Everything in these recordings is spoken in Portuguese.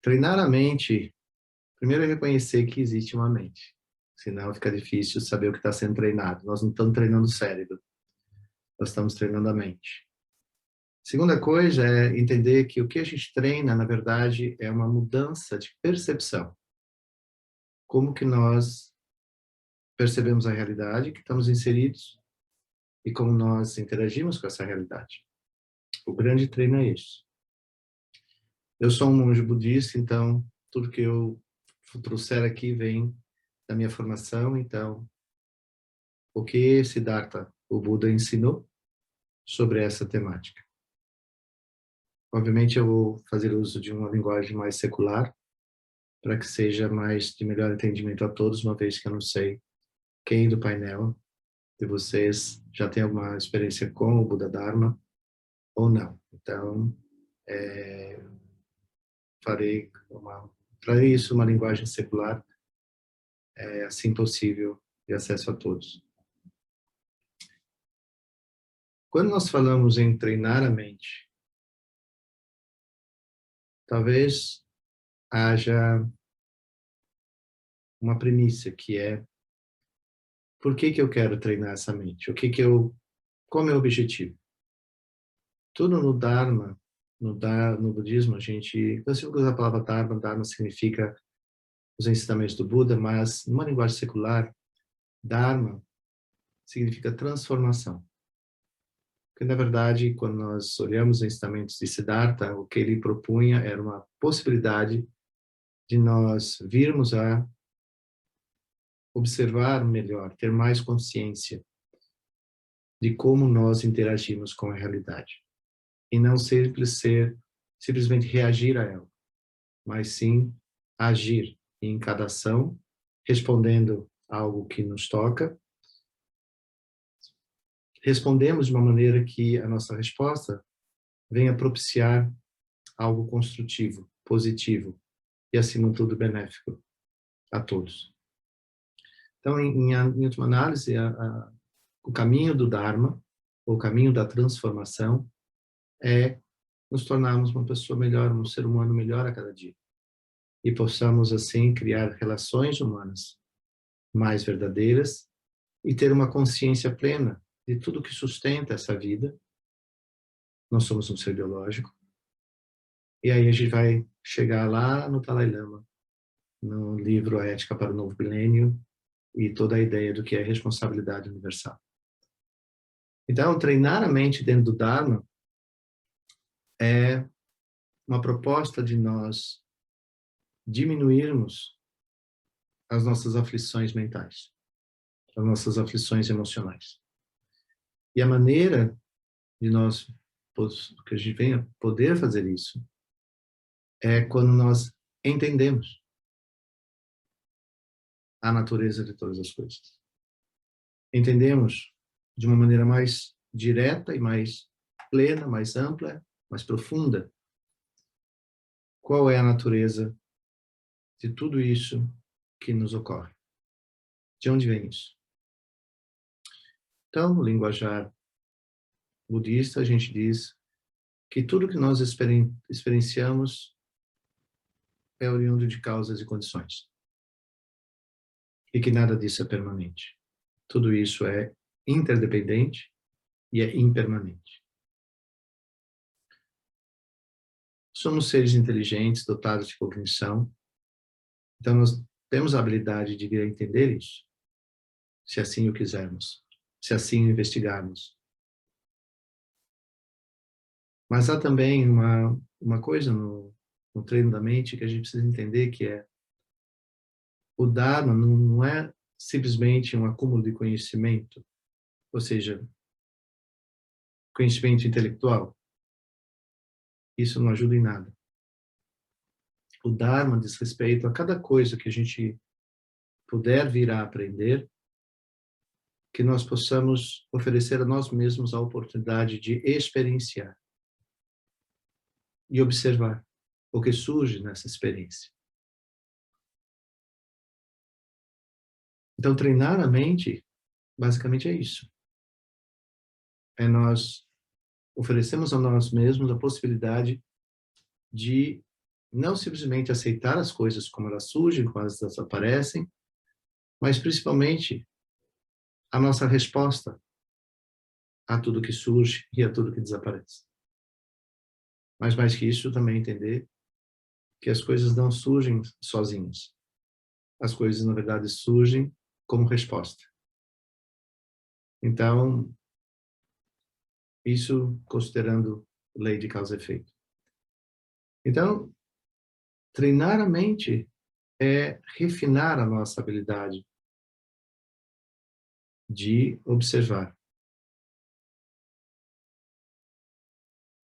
Treinar a mente, primeiro é reconhecer que existe uma mente. Senão fica difícil saber o que está sendo treinado. Nós não estamos treinando o cérebro, nós estamos treinando a mente. Segunda coisa é entender que o que a gente treina, na verdade, é uma mudança de percepção. Como que nós percebemos a realidade que estamos inseridos e como nós interagimos com essa realidade. O grande treino é isso. Eu sou um monge budista, então tudo que eu trouxer aqui vem da minha formação. Então, o que Siddhartha, o Buda, ensinou sobre essa temática? Obviamente, eu vou fazer uso de uma linguagem mais secular, para que seja mais de melhor entendimento a todos, uma vez que eu não sei quem do painel de vocês já tem alguma experiência com o Buda Dharma ou não. Então, trarei isso uma linguagem secular, assim possível, de acesso a todos. Quando nós falamos em treinar a mente, talvez haja uma premissa que é: por que que eu quero treinar essa mente? Qual é o meu objetivo? Tudo no Dharma, no budismo, a gente, eu sempre uso a palavra Dharma. Dharma significa os ensinamentos do Buda, mas numa linguagem secular, Dharma significa transformação. Porque, na verdade, quando nós olhamos os ensinamentos de Siddhartha, o que ele propunha era uma possibilidade de nós virmos a observar melhor, ter mais consciência de como nós interagimos com a realidade. E não simplesmente reagir a ela, mas sim agir em cada ação, respondendo a algo que nos toca. Respondemos de uma maneira que a nossa resposta venha propiciar algo construtivo, positivo e, acima de tudo, benéfico a todos. Então, em última análise, o caminho do Dharma, o caminho da transformação, é nos tornarmos uma pessoa melhor, um ser humano melhor a cada dia. E possamos, assim, criar relações humanas mais verdadeiras e ter uma consciência plena de tudo que sustenta essa vida. Nós somos um ser biológico. E aí a gente vai chegar lá no Dalai Lama, no livro A Ética para o Novo Milênio, e toda a ideia do que é responsabilidade universal. Então, treinar a mente dentro do Dharma é uma proposta de nós diminuirmos as nossas aflições mentais, as nossas aflições emocionais. E a maneira de nós, que a gente venha poder fazer isso, é quando nós entendemos a natureza de todas as coisas. Entendemos de uma maneira mais direta e mais plena, mais ampla, mais profunda, qual é a natureza de tudo isso que nos ocorre. De onde vem isso? Então, no linguajar budista, a gente diz que tudo que nós experienciamos é oriundo de causas e condições. E que nada disso é permanente. Tudo isso é interdependente e é impermanente. Somos seres inteligentes, dotados de cognição. Então, nós temos a habilidade de vir a entender isso, se assim o quisermos, se assim o investigarmos. Mas há também uma coisa no treino da mente que a gente precisa entender, que é: o Dharma não é simplesmente um acúmulo de conhecimento, ou seja, conhecimento intelectual. Isso não ajuda em nada. O Dharma diz respeito a cada coisa que a gente puder vir a aprender, que nós possamos oferecer a nós mesmos a oportunidade de experienciar e observar o que surge nessa experiência. Então, treinar a mente, basicamente é isso. É nós oferecemos a nós mesmos a possibilidade de Não simplesmente aceitar as coisas como elas surgem, como elas desaparecem, mas principalmente a nossa resposta a tudo que surge e a tudo que desaparece. Mas mais que isso, também entender que as coisas não surgem sozinhas. As coisas, na verdade, surgem como resposta. Então, isso considerando lei de causa e efeito. Então, treinar a mente é refinar a nossa habilidade de observar.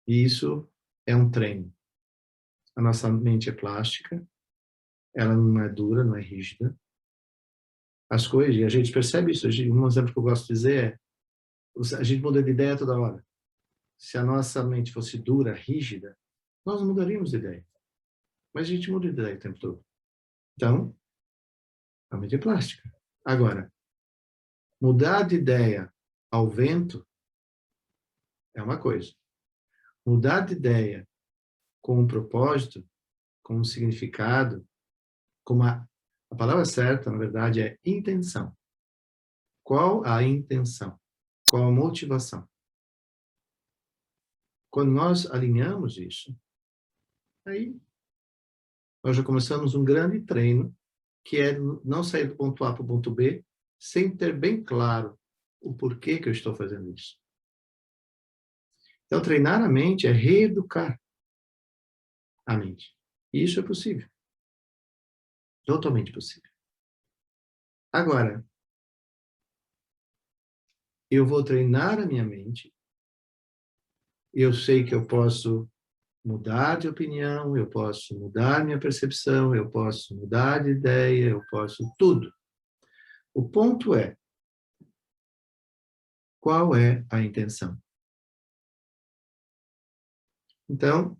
E isso é um treino. A nossa mente é plástica, ela não é dura, não é rígida. As coisas, e a gente percebe isso, um exemplo que eu gosto de dizer é, a gente muda de ideia toda hora. Se a nossa mente fosse dura, rígida, nós não mudaríamos de ideia. Mas a gente muda de ideia o tempo todo. Então, a mente é plástica. Agora, mudar de ideia ao vento é uma coisa. Mudar de ideia com um propósito, com um significado, com a palavra certa, na verdade, é intenção. Qual a intenção? Qual a motivação? Quando nós alinhamos isso, aí nós já começamos um grande treino, que é não sair do ponto A para o ponto B, sem ter bem claro o porquê que eu estou fazendo isso. Então, treinar a mente é reeducar a mente. E isso é possível. Totalmente possível. Agora, eu vou treinar a minha mente, eu sei que eu posso mudar de opinião, eu posso mudar minha percepção, eu posso mudar de ideia, eu posso tudo. O ponto é, qual é a intenção? Então,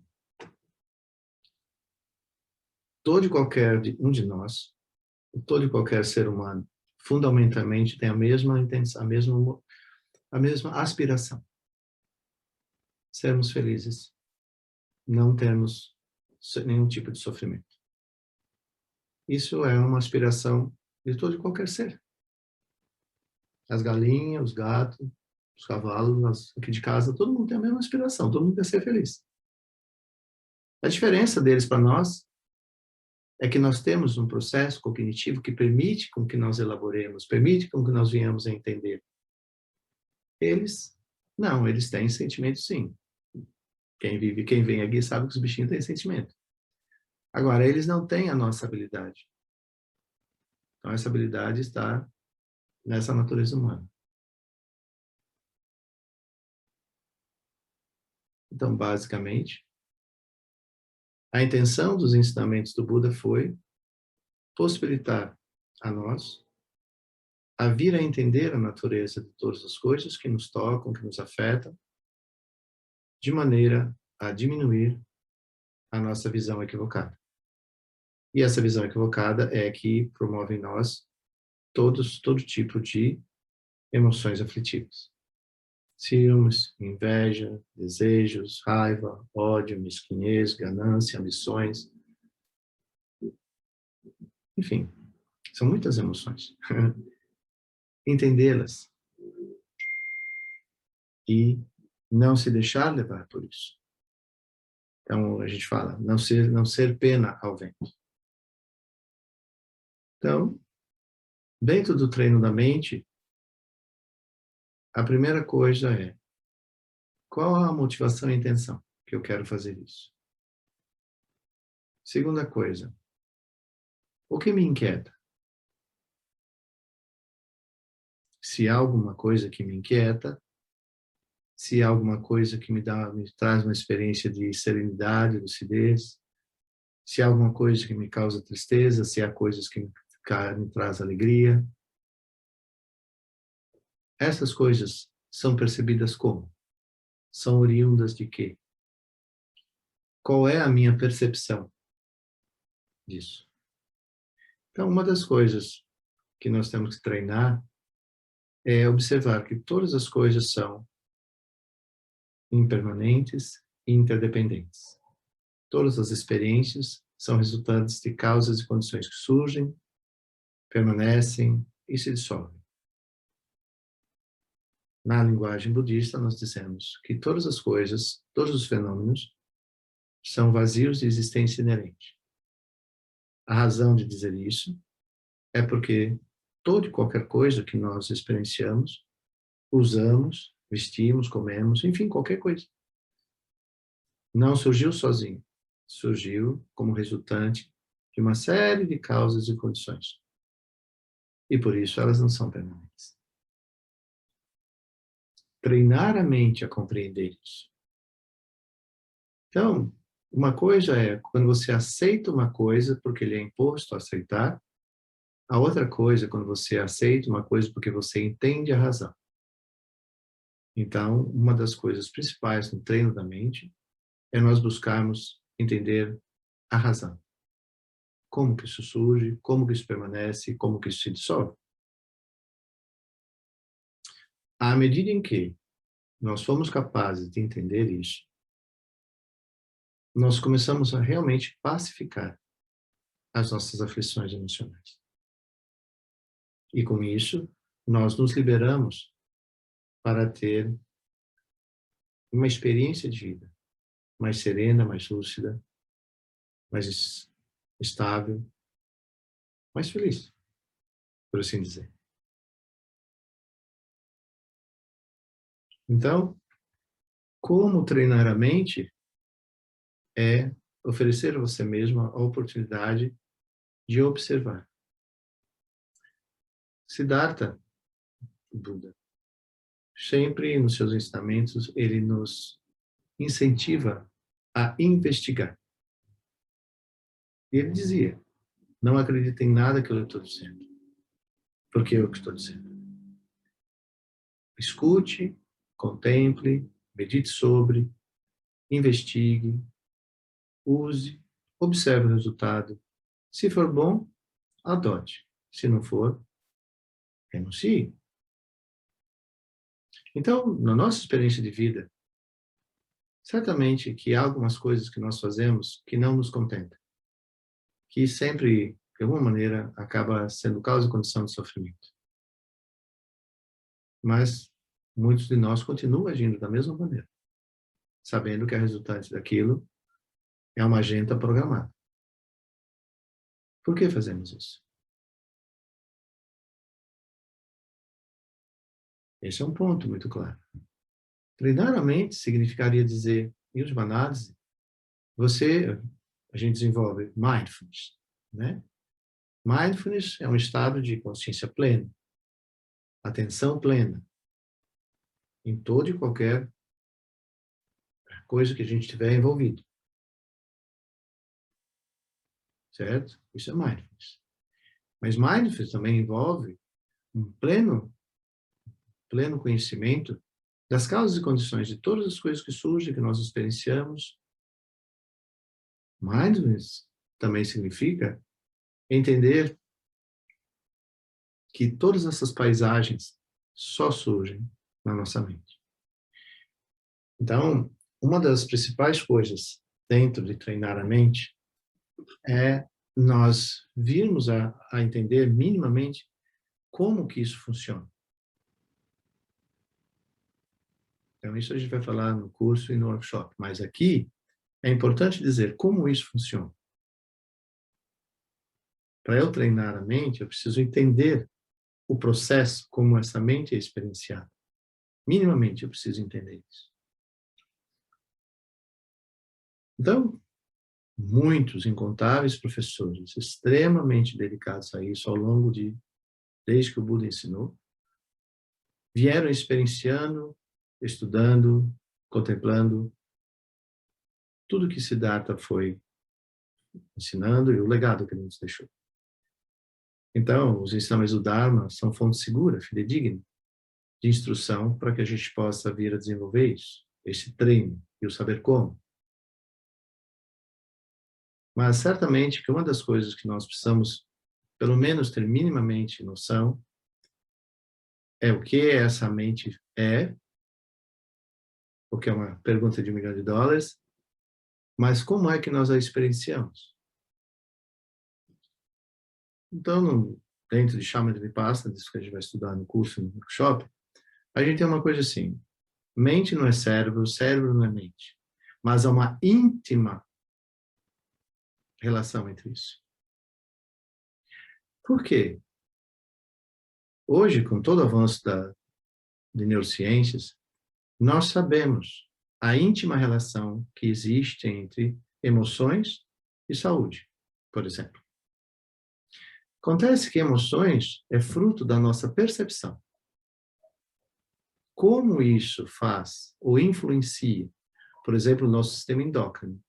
todo e qualquer um de nós, todo e qualquer ser humano, fundamentalmente tem a mesma intenção, a mesma aspiração. Sermos felizes, não termos nenhum tipo de sofrimento. Isso é uma aspiração de todo e qualquer ser. As galinhas, os gatos, os cavalos, aqui de casa, todo mundo tem a mesma aspiração, todo mundo quer ser feliz. A diferença deles para nós é que nós temos um processo cognitivo que permite com que nós elaboremos, permite com que nós venhamos a entender. Eles, não, eles têm sentimento sim. Quem vive, quem vem aqui sabe que os bichinhos têm sentimento. Agora, eles não têm a nossa habilidade. Então, essa habilidade está nessa natureza humana. Então, basicamente, a intenção dos ensinamentos do Buda foi possibilitar a nós a vir a entender a natureza de todas as coisas que nos tocam, que nos afetam, de maneira a diminuir a nossa visão equivocada. E essa visão equivocada é que promove em nós todo tipo de emoções aflitivas. Ciúmes, inveja, desejos, raiva, ódio, mesquinhez, ganância, ambições. Enfim, são muitas emoções. Entendê-las e não se deixar levar por isso. Então, a gente fala, não ser pena ao vento. Então, dentro do treino da mente, a primeira coisa é, qual a motivação e a intenção que eu quero fazer isso? Segunda coisa, o que me inquieta? Se há alguma coisa que me inquieta, se há alguma coisa que me traz uma experiência de serenidade, lucidez, se há alguma coisa que me causa tristeza, se há coisas que me traz alegria. Essas coisas são percebidas como? São oriundas de quê? Qual é a minha percepção disso? Então, uma das coisas que nós temos que treinar é observar que todas as coisas são impermanentes e interdependentes. Todas as experiências são resultantes de causas e condições que surgem, permanecem e se dissolvem. Na linguagem budista, nós dizemos que todas as coisas, todos os fenômenos, são vazios de existência inerente. A razão de dizer isso é porque toda e qualquer coisa que nós experienciamos, usamos, vestimos, comemos, enfim, qualquer coisa, não surgiu sozinho. Surgiu como resultante de uma série de causas e condições. E por isso elas não são permanentes. Treinar a mente a compreender isso. Então, uma coisa é quando você aceita uma coisa porque ele é imposto a aceitar. A outra coisa é quando você aceita uma coisa porque você entende a razão. Então, uma das coisas principais no treino da mente é nós buscarmos entender a razão. Como que isso surge, como que isso permanece, como que isso se dissolve. À medida em que nós fomos capazes de entender isso, nós começamos a realmente pacificar as nossas aflições emocionais. E com isso, nós nos liberamos para ter uma experiência de vida mais serena, mais lúcida, mais estável, mais feliz, por assim dizer. Então, como treinar a mente é oferecer a você mesmo a oportunidade de observar. Siddhartha, o Buda, sempre nos seus ensinamentos, ele nos incentiva a investigar. E ele dizia, não acredite em nada que eu estou dizendo, porque eu que estou dizendo. Escute, contemple, medite sobre, investigue, use, observe o resultado. Se for bom, adote. Se não for, renuncie. Então, na nossa experiência de vida, certamente que há algumas coisas que nós fazemos que não nos contentam, que sempre, de alguma maneira, acaba sendo causa e condição de sofrimento. Mas muitos de nós continuam agindo da mesma maneira, sabendo que a resultante daquilo é uma agenda programada. Por que fazemos isso? Esse é um ponto muito claro. Treinar a mente significaria dizer, em última análise, a gente desenvolve mindfulness, né? Mindfulness é um estado de consciência plena, atenção plena, em toda e qualquer coisa que a gente tiver envolvido. Certo? Isso é mindfulness. Mas mindfulness também envolve um pleno conhecimento das causas e condições de todas as coisas que surgem, que nós experienciamos. Mindfulness também significa entender que todas essas paisagens só surgem na nossa mente. Então, uma das principais coisas dentro de treinar a mente é nós virmos a entender minimamente como que isso funciona. Então, isso a gente vai falar no curso e no workshop. Mas aqui é importante dizer como isso funciona. Para eu treinar a mente, eu preciso entender o processo, como essa mente é experienciada. Minimamente eu preciso entender isso. Então, muitos, incontáveis professores, extremamente dedicados a isso desde que o Buda ensinou, vieram experienciando, estudando, contemplando tudo que Siddhartha foi ensinando e o legado que ele nos deixou. Então, os ensinamentos do Dharma são fonte segura, fidedigna, de instrução para que a gente possa vir a desenvolver isso, esse treino e o saber como. Mas certamente que uma das coisas que nós precisamos, pelo menos ter minimamente noção, é o que essa mente é, porque é uma pergunta de $1 milhão, Mas como é que nós a experienciamos? Então, dentro de Shamatha Vipassana, disso que a gente vai estudar no curso, no workshop, a gente tem uma coisa assim, mente não é cérebro, cérebro não é mente. Mas há uma íntima relação entre isso. Por quê? Hoje, com todo o avanço de neurociências, nós sabemos a íntima relação que existe entre emoções e saúde, por exemplo. Acontece que emoções é fruto da nossa percepção. Como isso faz ou influencia, por exemplo, o nosso sistema endócrino?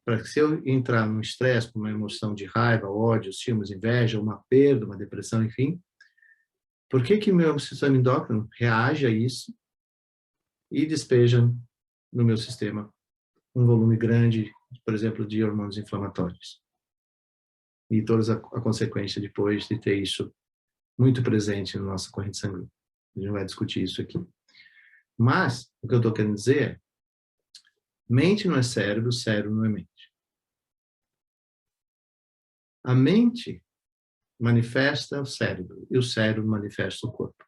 Para que se eu entrar num estresse, com uma emoção de raiva, ódio, ciúmes, inveja, uma perda, uma depressão, enfim, por que que meu sistema endócrino reage a isso e despeja no meu sistema um volume grande, por exemplo, de hormônios inflamatórios? E toda a consequência depois de ter isso muito presente na nossa corrente sanguínea. A gente não vai discutir isso aqui. Mas, o que eu estou querendo dizer é, mente não é cérebro, cérebro não é mente. A mente manifesta o cérebro e o cérebro manifesta o corpo.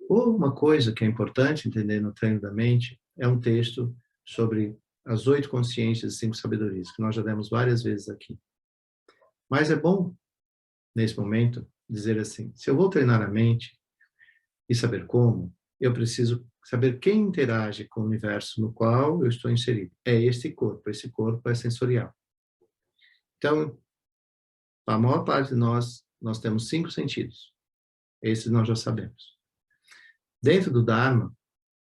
Ou uma coisa que é importante entender no treino da mente é um texto sobre as 8 consciências e 5 sabedorias, que nós já demos várias vezes aqui. Mas é bom, nesse momento, dizer assim, se eu vou treinar a mente e saber como, eu preciso saber quem interage com o universo no qual eu estou inserido. É esse corpo é sensorial. Então, a maior parte de nós temos 5 sentidos. Esses nós já sabemos. Dentro do Dharma,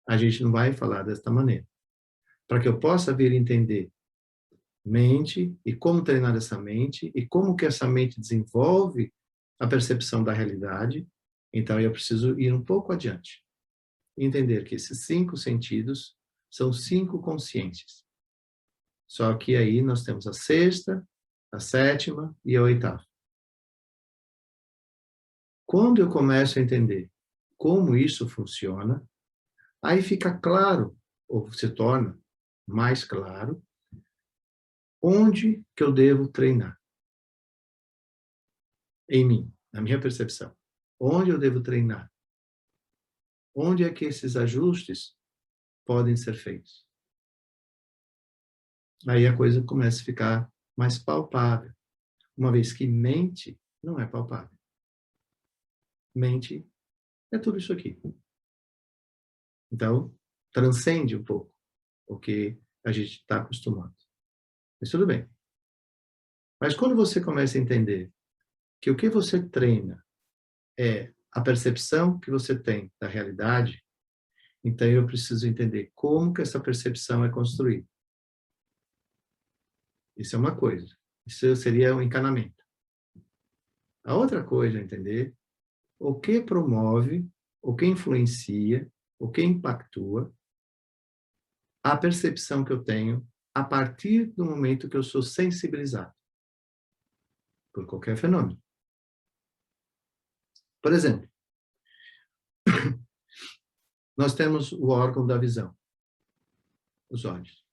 a gente não vai falar desta maneira. Para que eu possa vir entender mente e como treinar essa mente e como que essa mente desenvolve a percepção da realidade, então eu preciso ir um pouco adiante. Entender que esses 5 sentidos são 5 consciências. Só que aí nós temos a 6ª, a 7ª e a 8ª. Quando eu começo a entender como isso funciona, aí fica claro, ou se torna mais claro, onde que eu devo treinar. Em mim, na minha percepção. Onde eu devo treinar? Onde é que esses ajustes podem ser feitos? Aí a coisa começa a ficar mais palpável, uma vez que mente não é palpável. Mente é tudo isso aqui. Então, transcende um pouco o que a gente está acostumado. Mas tudo bem. Mas quando você começa a entender que o que você treina é a percepção que você tem da realidade, então eu preciso entender como que essa percepção é construída. Isso é uma coisa. Isso seria um encanamento. A outra coisa é entender o que promove, o que influencia, o que impactua a percepção que eu tenho a partir do momento que eu sou sensibilizado por qualquer fenômeno. Por exemplo, nós temos o órgão da visão, os olhos.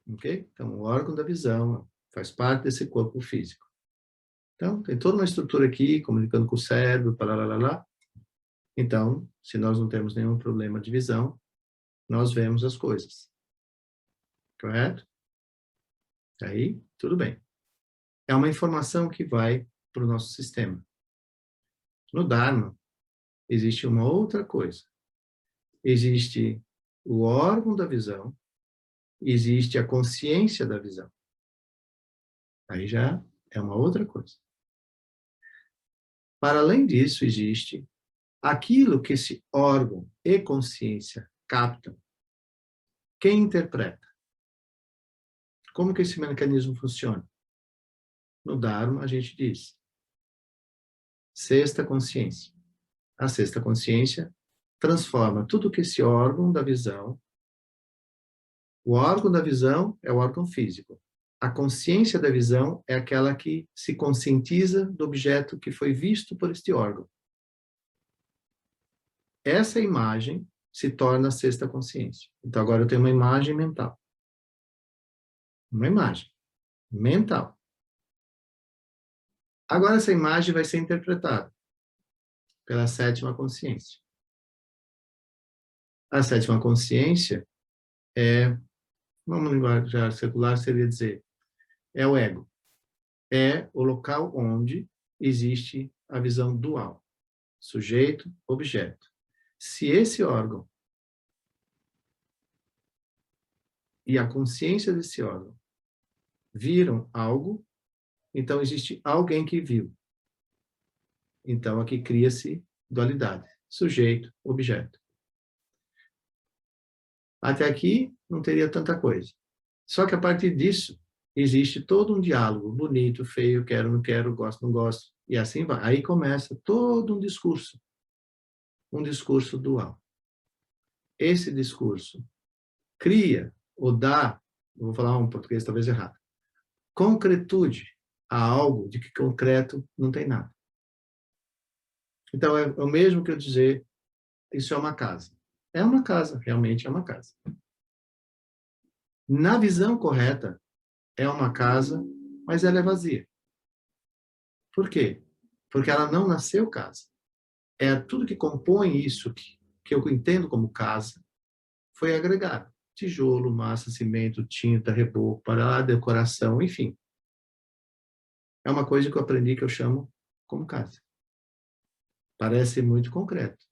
Ok? Então, o órgão da visão faz parte desse corpo físico. Então, tem toda uma estrutura aqui, comunicando com o cérebro, lá. Então, se nós não temos nenhum problema de visão, nós vemos as coisas. Correto? Aí, tudo bem. É uma informação que vai para o nosso sistema. No Dharma, existe uma outra coisa. Existe o órgão da visão, existe a consciência da visão. Aí já é uma outra coisa. Para além disso, existe aquilo que esse órgão e consciência captam. Quem interpreta? Como que esse mecanismo funciona? No Dharma, a gente diz 6ª consciência. A 6ª consciência transforma tudo que esse órgão da visão. O órgão da visão é o órgão físico. A consciência da visão é aquela que se conscientiza do objeto que foi visto por este órgão. Essa imagem se torna a sexta consciência. Então, agora eu tenho uma imagem mental. Uma imagem mental. Agora, essa imagem vai ser interpretada pela sétima consciência. A sétima consciência é, vamos linguajar secular, seria dizer, é o ego. É o local onde existe a visão dual. Sujeito, objeto. Se esse órgão e a consciência desse órgão viram algo, então existe alguém que viu. Então aqui cria-se dualidade. Sujeito, objeto. Até aqui não teria tanta coisa. Só que a partir disso, existe todo um diálogo, bonito, feio, quero, não quero, gosto, não gosto, e assim vai. Aí começa todo um discurso dual. Esse discurso cria ou dá, vou falar um português talvez errado, concretude a algo de que concreto não tem nada. Então é o mesmo que eu dizer, isso é uma casa. É uma casa, realmente é uma casa. Na visão correta, é uma casa, mas ela é vazia. Por quê? Porque ela não nasceu casa. É tudo que compõe isso que eu entendo como casa foi agregado. Tijolo, massa, cimento, tinta, reboco, para decoração, enfim. É uma coisa que eu aprendi que eu chamo como casa. Parece muito concreto.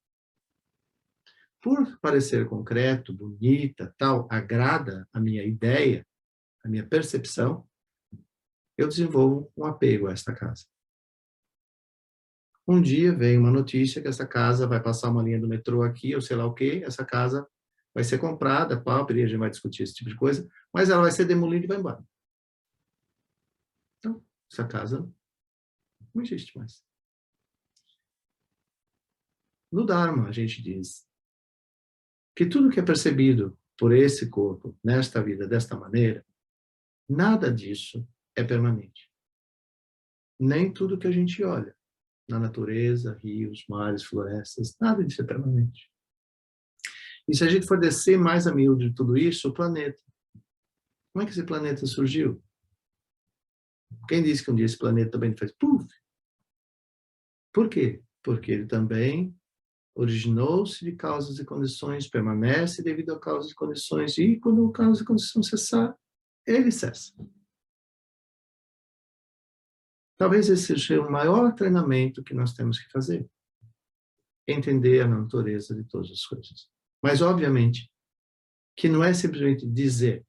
Por parecer concreto, bonita, tal, agrada a minha ideia, a minha percepção, eu desenvolvo um apego a esta casa. Um dia vem uma notícia que essa casa vai passar uma linha do metrô aqui, ou sei lá o quê, essa casa vai ser comprada, pau, a gente vai discutir esse tipo de coisa, mas ela vai ser demolida e vai embora. Então, essa casa não existe mais. No Dharma, a gente diz que tudo que é percebido por esse corpo, nesta vida, desta maneira, nada disso é permanente. Nem tudo que a gente olha na natureza, rios, mares, florestas, nada disso é permanente. E se a gente for descer mais a miúdo de tudo isso, o planeta. Como é que esse planeta surgiu? Quem disse que um dia esse planeta também fez puf? Por quê? Porque ele também originou-se de causas e condições, permanece devido a causas e condições, e quando a causa e condição cessar, ele cessa. Talvez esse seja o maior treinamento que nós temos que fazer. Entender a natureza de todas as coisas. Mas, obviamente, que não é simplesmente dizer,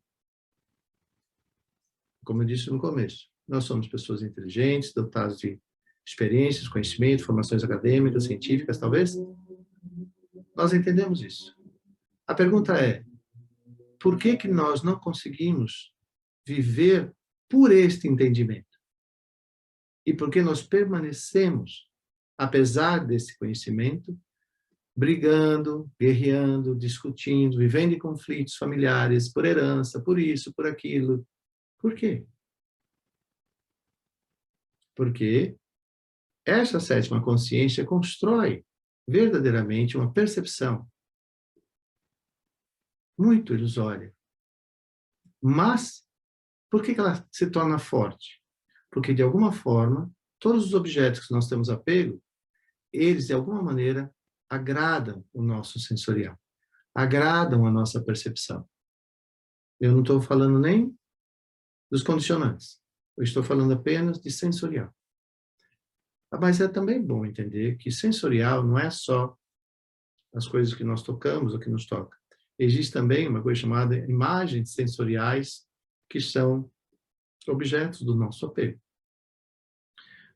como eu disse no começo, nós somos pessoas inteligentes, dotadas de experiências, conhecimento, formações acadêmicas, científicas, talvez. Nós entendemos isso. A pergunta é, por que que nós não conseguimos viver por este entendimento? E por que nós permanecemos, apesar desse conhecimento, brigando, guerreando, discutindo, vivendo em conflitos familiares, por herança, por isso, por aquilo? Por quê? Porque essa sétima consciência constrói verdadeiramente uma percepção muito ilusória. Mas, por que ela se torna forte? Porque, de alguma forma, todos os objetos que nós temos apego, eles, de alguma maneira, agradam o nosso sensorial, agradam a nossa percepção. Eu não estou falando nem dos condicionantes, eu estou falando apenas de sensorial. Mas é também bom entender que sensorial não é só as coisas que nós tocamos ou que nos toca. Existe também uma coisa chamada imagens sensoriais, que são objetos do nosso apego.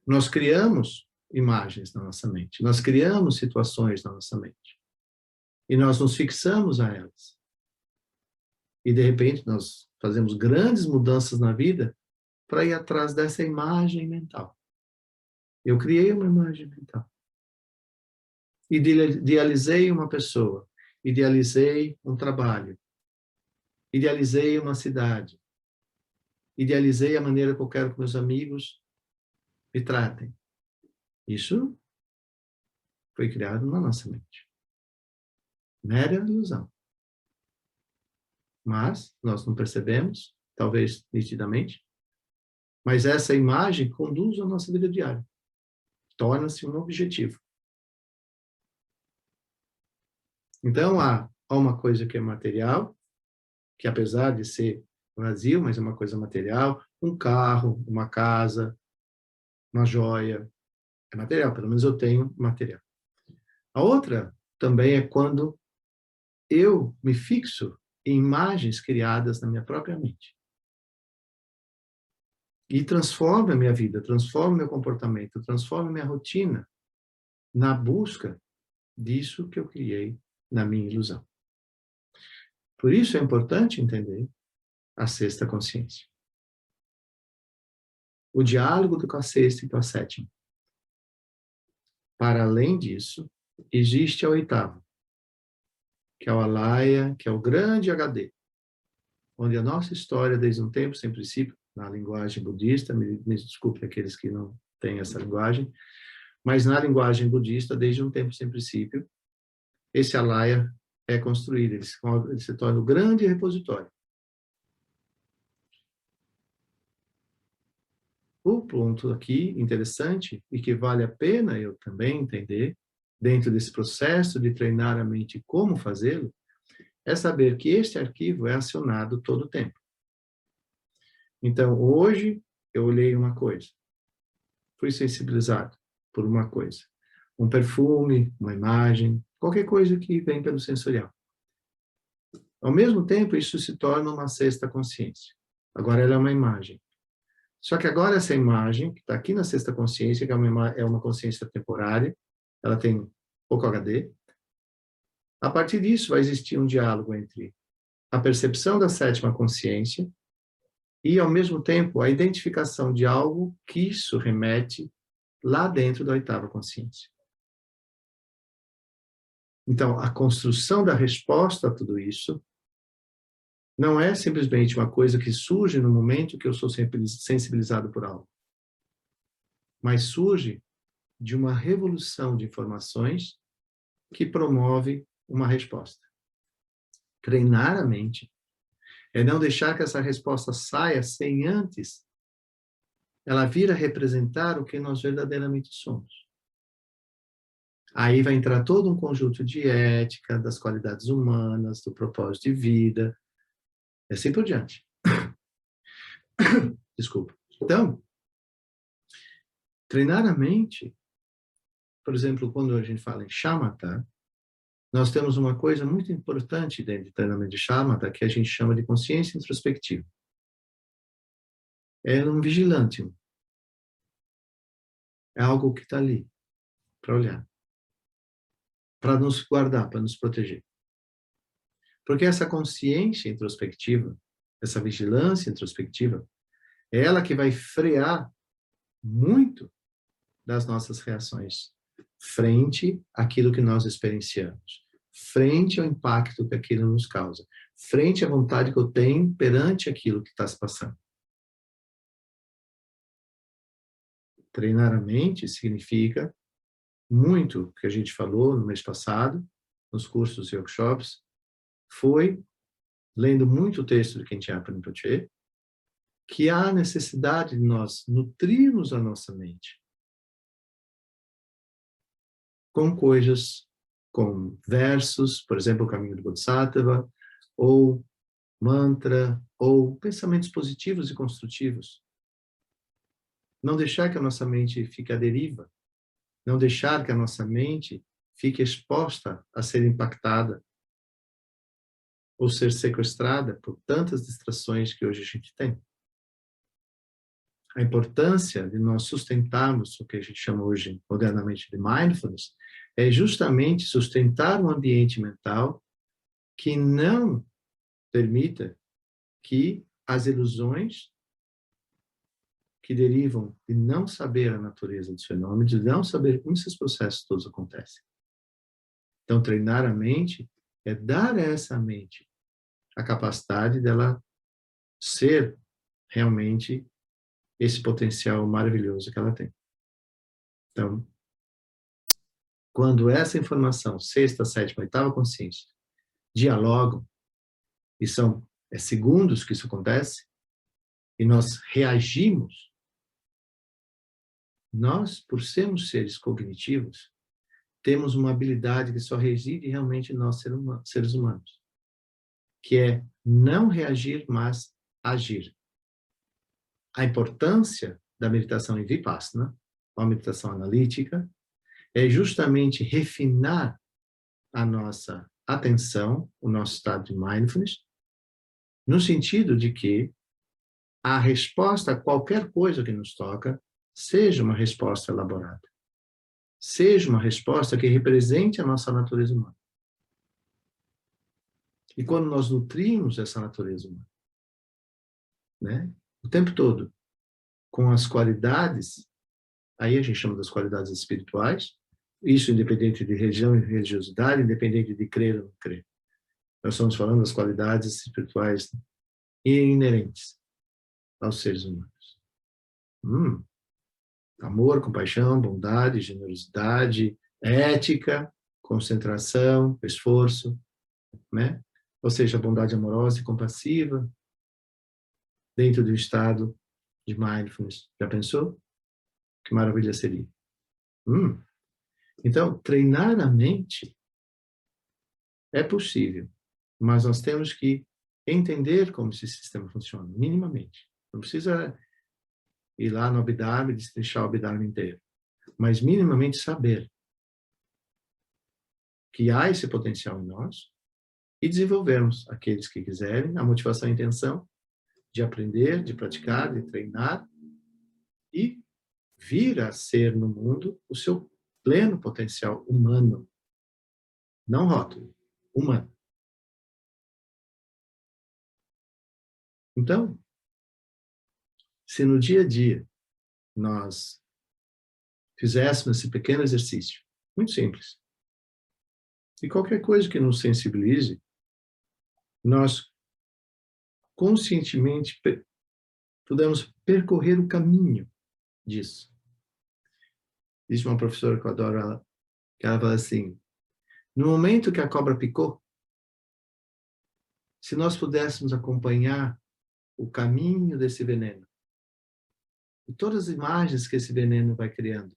Nós criamos imagens na nossa mente, nós criamos situações na nossa mente, e nós nos fixamos a elas. E, de repente, nós fazemos grandes mudanças na vida para ir atrás dessa imagem mental. Eu criei uma imagem mental. Idealizei uma pessoa, idealizei um trabalho, idealizei uma cidade, idealizei a maneira que eu quero que meus amigos me tratem. Isso foi criado na nossa mente. Mera ilusão. Mas nós não percebemos, talvez nitidamente, mas essa imagem conduz a nossa vida diária. Torna-se um objetivo. Então, há uma coisa que é material, que apesar de ser vazio, mas é uma coisa material, um carro, uma casa, uma joia, é material, pelo menos eu tenho material. A outra também é quando eu me fixo em imagens criadas na minha própria mente. E transformo a minha vida, transformo meu comportamento, transformo minha rotina na busca disso que eu criei na minha ilusão. Por isso é importante entender a sexta consciência. O diálogo com a sexta e com a sétima. Para além disso, existe a oitava, que é o Alaya, que é o grande HD, onde a nossa história, desde um tempo sem princípio, na linguagem budista, me desculpe aqueles que não têm essa linguagem, mas na linguagem budista, desde um tempo sem princípio, esse Alaya é construído, ele se torna o grande repositório. O ponto aqui interessante, e que vale a pena eu também entender, dentro desse processo de treinar a mente como fazê-lo, é saber que este arquivo é acionado todo o tempo. Então, hoje, eu olhei uma coisa, fui sensibilizado por uma coisa, um perfume, uma imagem, qualquer coisa que vem pelo sensorial. Ao mesmo tempo, isso se torna uma sexta consciência. Agora ela é uma imagem. Só que agora essa imagem, que está aqui na sexta consciência, que é uma consciência temporária, ela tem pouco HD, a partir disso vai existir um diálogo entre a percepção da sétima consciência e, ao mesmo tempo, a identificação de algo que isso remete lá dentro da oitava consciência. Então, a construção da resposta a tudo isso não é simplesmente uma coisa que surge no momento que eu sou sensibilizado por algo, mas surge de uma revolução de informações que promove uma resposta. Treinar a mente é não deixar que essa resposta saia sem antes ela vir a representar o que nós verdadeiramente somos. Aí vai entrar todo um conjunto de ética, das qualidades humanas, do propósito de vida, e assim por diante. Desculpa. Então, treinar a mente, por exemplo, quando a gente fala em shamatha, nós temos uma coisa muito importante dentro do treinamento de shamatha, que a gente chama de consciência introspectiva. É um vigilante. É algo que está ali, para olhar. Para nos guardar, para nos proteger. Porque essa consciência introspectiva, essa vigilância introspectiva, é ela que vai frear muito das nossas reações frente àquilo que nós experienciamos, frente ao impacto que aquilo nos causa, frente à vontade que eu tenho perante aquilo que está se passando. Treinar a mente significa muito que a gente falou no mês passado, nos cursos e workshops, foi, lendo muito o texto de Khenpo Rinpoche, que há necessidade de nós nutrirmos a nossa mente com coisas, com versos, por exemplo, o Caminho do Bodhisattva, ou mantra, ou pensamentos positivos e construtivos. Não deixar que a nossa mente fique à deriva, não deixar que a nossa mente fique exposta a ser impactada ou ser sequestrada por tantas distrações que hoje a gente tem. A importância de nós sustentarmos o que a gente chama hoje modernamente de mindfulness é justamente sustentar um ambiente mental que não permita que as ilusões que derivam de não saber a natureza dos fenômenos, de não saber como esses processos todos acontecem. Então, treinar a mente é dar a essa mente a capacidade dela ser realmente esse potencial maravilhoso que ela tem. Então, quando essa informação, sexta, sétima, oitava consciência, dialogam, e são segundos que isso acontece, e nós reagimos, nós, por sermos seres cognitivos, temos uma habilidade que só reside realmente em nós, seres humanos, que é não reagir, mas agir. A importância da meditação em Vipassana, a meditação analítica, é justamente refinar a nossa atenção, o nosso estado de mindfulness, no sentido de que a resposta a qualquer coisa que nos toca seja uma resposta elaborada. Seja uma resposta que represente a nossa natureza humana. E quando nós nutrimos essa natureza humana, né, o tempo todo, com as qualidades, aí a gente chama das qualidades espirituais, isso independente de religião e religiosidade, independente de crer ou não crer. Nós estamos falando das qualidades espirituais inerentes aos seres humanos. Amor, compaixão, bondade, generosidade, ética, concentração, esforço, né? Ou seja, bondade amorosa e compassiva dentro do estado de mindfulness. Já pensou? Que maravilha seria. Então, treinar a mente é possível, mas nós temos que entender como esse sistema funciona, minimamente. Não precisa ir lá no Abhidharma e destrinchar o Abhidharma inteiro, mas minimamente saber que há esse potencial em nós e desenvolvermos, aqueles que quiserem, a motivação e a intenção de aprender, de praticar, de treinar e vir a ser no mundo o seu pleno potencial humano. Não rótulo, humano. Então, se no dia a dia nós fizéssemos esse pequeno exercício, muito simples, e qualquer coisa que nos sensibilize, nós conscientemente podemos percorrer o caminho disso. Existe uma professora que eu adoro, ela fala assim, no momento que a cobra picou, se nós pudéssemos acompanhar o caminho desse veneno, e todas as imagens que esse veneno vai criando,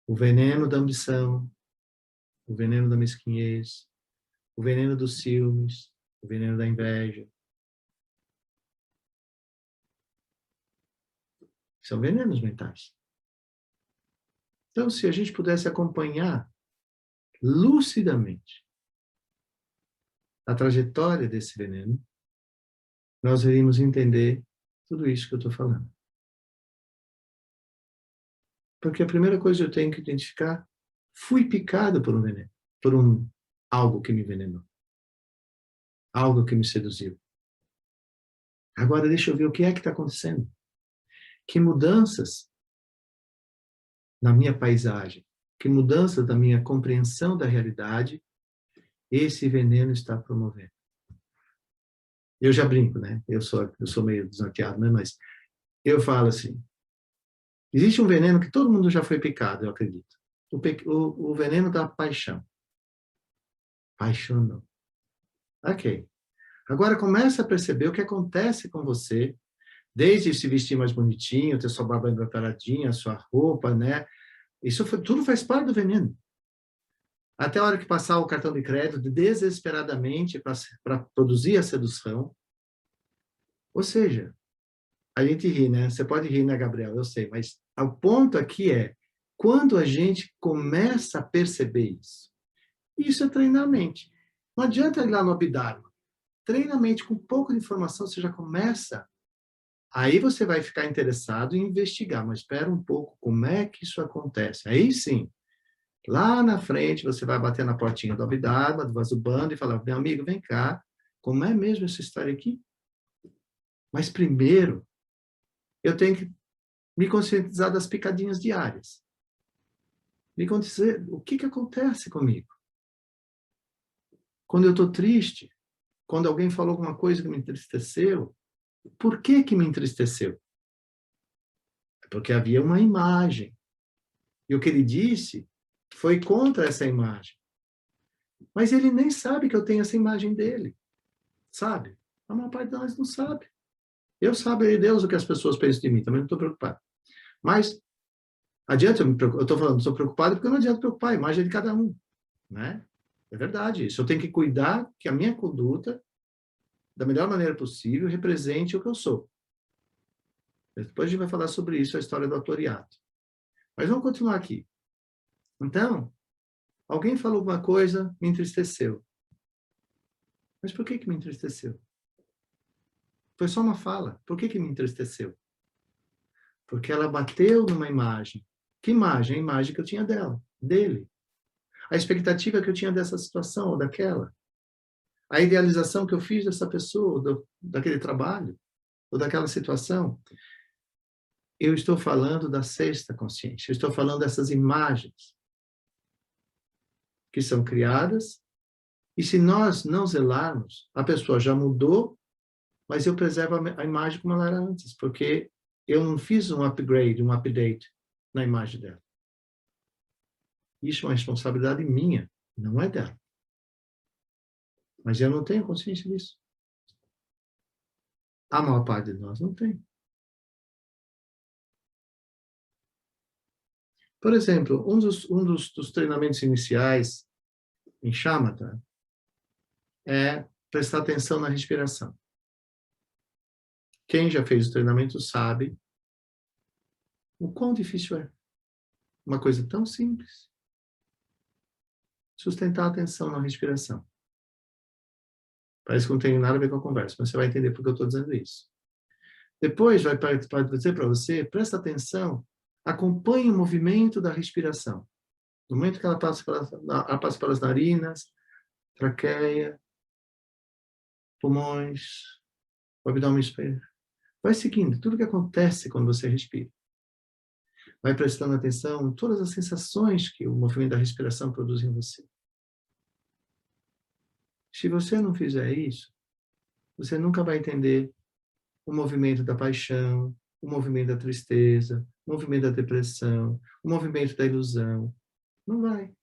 o veneno da ambição, o veneno da mesquinhez, o veneno dos ciúmes, o veneno da inveja. São venenos mentais. Então, se a gente pudesse acompanhar lucidamente a trajetória desse veneno, nós iríamos entender tudo isso que eu estou falando. Porque a primeira coisa que eu tenho que identificar, fui picado por um veneno, por algo que me envenenou. Algo que me seduziu. Agora deixa eu ver o que é que está acontecendo. Que mudanças na minha paisagem, que mudanças na minha compreensão da realidade esse veneno está promovendo. Eu já brinco, né? Eu sou meio desnorteado, né? Mas eu falo assim, existe um veneno que todo mundo já foi picado, eu acredito. O veneno da paixão. Paixão não. Ok. Agora começa a perceber o que acontece com você, desde se vestir mais bonitinho, ter sua barba engraçadinha, sua roupa, né? Isso tudo faz parte do veneno. Até a hora que passar o cartão de crédito desesperadamente para produzir a sedução. Ou seja, a gente ri, né? Você pode rir, né, Gabriel? Eu sei, mas o ponto aqui é, quando a gente começa a perceber isso é treinar a mente. Não adianta ir lá no Abhidharma. Treina a mente com um pouco de informação, você já começa. Aí você vai ficar interessado em investigar, mas espera um pouco, como é que isso acontece? Aí sim, lá na frente você vai bater na portinha do Abhidharma, do Vasubandhu e falar, meu amigo, vem cá, como é mesmo essa história aqui? Mas primeiro, eu tenho que me conscientizar das picadinhas diárias. Me conscientizar o que acontece comigo. Quando eu estou triste, quando alguém falou alguma coisa que me entristeceu, por que me entristeceu? É porque havia uma imagem. E o que ele disse foi contra essa imagem. Mas ele nem sabe que eu tenho essa imagem dele. Sabe? A maior parte de nós não sabe. Eu sabe, Deus, o que as pessoas pensam de mim. Também não estou preocupado. Mas adianta eu me preocupar. Eu estou falando, estou preocupado porque não adianta preocupar a imagem de cada um. Né? É verdade isso. Eu tenho que cuidar que a minha conduta, da melhor maneira possível, represente o que eu sou. Depois a gente vai falar sobre isso, a história do autoriato. Mas vamos continuar aqui. Então, alguém falou alguma coisa, me entristeceu. Mas por que me entristeceu? Foi só uma fala. Por que me entristeceu? Porque ela bateu numa imagem. Que imagem? A imagem que eu tinha dela, dele. A expectativa que eu tinha dessa situação ou daquela. A idealização que eu fiz dessa pessoa, daquele trabalho, ou daquela situação. Eu estou falando da sexta consciência. Eu estou falando dessas imagens que são criadas. E se nós não zelarmos, a pessoa já mudou, mas eu preservo a imagem como ela era antes, porque eu não fiz um upgrade, um update na imagem dela. Isso é uma responsabilidade minha, não é dela. Mas eu não tenho consciência disso. A maior parte de nós não tem. Por exemplo, dos treinamentos iniciais em Shamatha é prestar atenção na respiração. Quem já fez o treinamento sabe o quão difícil é. Uma coisa tão simples. Sustentar a atenção na respiração. Parece que não tem nada a ver com a conversa, mas você vai entender por que eu estou dizendo isso. Depois vai dizer para você, presta atenção, acompanhe o movimento da respiração. No momento que ela passa pelas narinas, traqueia, pulmões, o abdômen superior. Vai seguindo tudo o que acontece quando você respira. Vai prestando atenção em todas as sensações que o movimento da respiração produz em você. Se você não fizer isso, você nunca vai entender o movimento da paixão, o movimento da tristeza, o movimento da depressão, o movimento da ilusão. Não vai.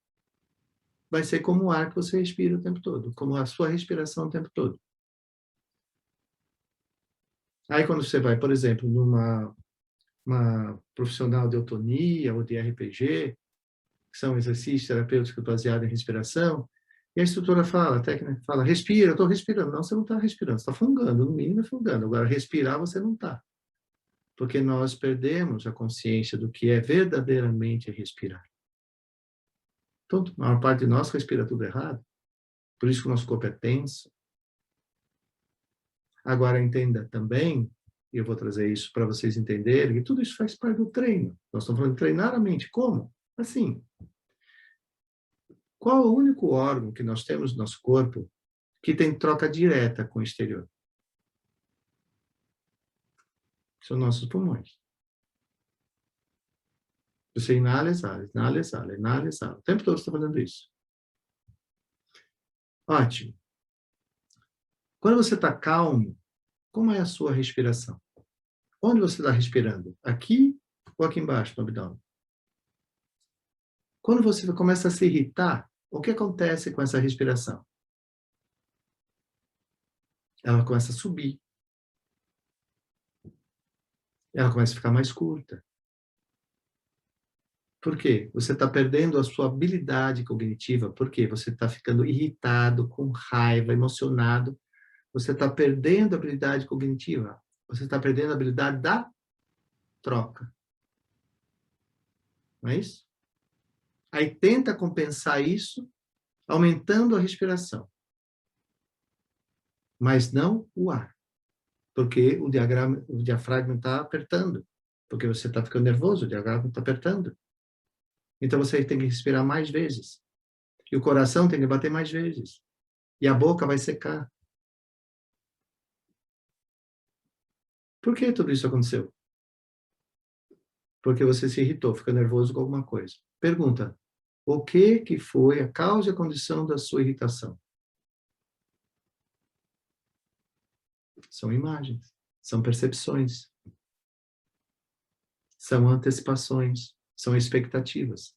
Vai ser como o ar que você respira o tempo todo, como a sua respiração o tempo todo. Aí quando você vai, por exemplo, uma profissional de autonia ou de RPG, que são exercícios terapêuticos baseados em respiração, e a instrutora fala, a técnica fala, respira, eu estou respirando. Não, você não está respirando, você está fungando, no mínimo é fungando. Agora, respirar você não está. Porque nós perdemos a consciência do que é verdadeiramente respirar. Então, a maior parte de nós respira tudo errado. Por isso que o nosso corpo é tenso. Agora, entenda também, e eu vou trazer isso para vocês entenderem, que tudo isso faz parte do treino. Nós estamos falando de treinar a mente. Como? Assim. Qual é o único órgão que nós temos no nosso corpo que tem troca direta com o exterior? São nossos pulmões. Você inala, exala, inala, exala, inala, exala. O tempo todo você está fazendo isso. Ótimo. Quando você está calmo, como é a sua respiração? Onde você está respirando? Aqui ou aqui embaixo, no abdômen? Quando você começa a se irritar, o que acontece com essa respiração? Ela começa a subir. Ela começa a ficar mais curta. Por quê? Você está perdendo a sua habilidade cognitiva. Por quê? Você está ficando irritado, com raiva, emocionado. Você está perdendo a habilidade cognitiva. Você está perdendo a habilidade da troca. Não é isso? Aí tenta compensar isso aumentando a respiração. Mas não o ar. Porque o diafragma está apertando. Porque você está ficando nervoso, o diafragma está apertando. Então você tem que respirar mais vezes. E o coração tem que bater mais vezes. E a boca vai secar. Por que tudo isso aconteceu? Porque você se irritou, fica nervoso com alguma coisa. Pergunta, o que foi a causa e a condição da sua irritação? São imagens, são percepções, são antecipações, são expectativas.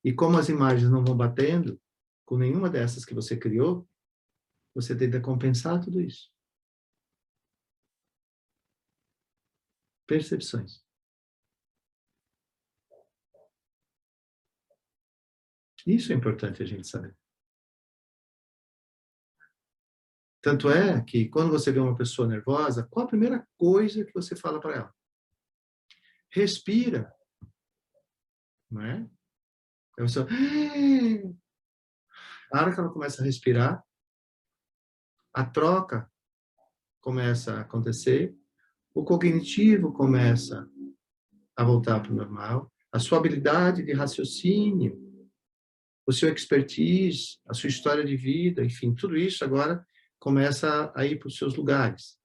E como as imagens não vão batendo, com nenhuma dessas que você criou, você tenta compensar tudo isso. Percepções. Isso é importante a gente saber. Tanto é que quando você vê uma pessoa nervosa, qual a primeira coisa que você fala para ela? Respira. Não é? A pessoa, a hora que ela começa a respirar, a troca começa a acontecer, o cognitivo começa a voltar para o normal, a sua habilidade de raciocínio, o seu expertise, a sua história de vida, enfim, tudo isso agora começa a ir para os seus lugares.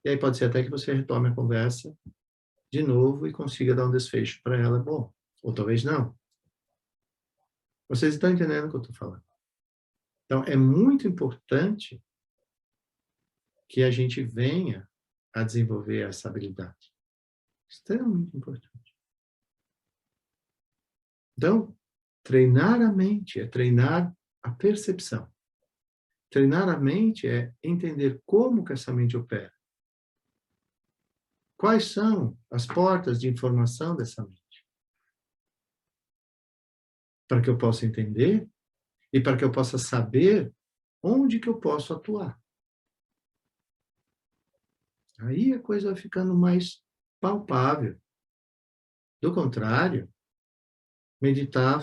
E aí pode ser até que você retome a conversa de novo e consiga dar um desfecho para ela bom, ou talvez não. Vocês estão entendendo o que eu estou falando? Então, é muito importante que a gente venha a desenvolver essa habilidade. Extremamente importante. Então, treinar a mente é treinar a percepção. Treinar a mente é entender como que essa mente opera. Quais são as portas de informação dessa mente? Para que eu possa entender e para que eu possa saber onde que eu posso atuar. Aí a coisa vai ficando mais palpável. Do contrário, meditar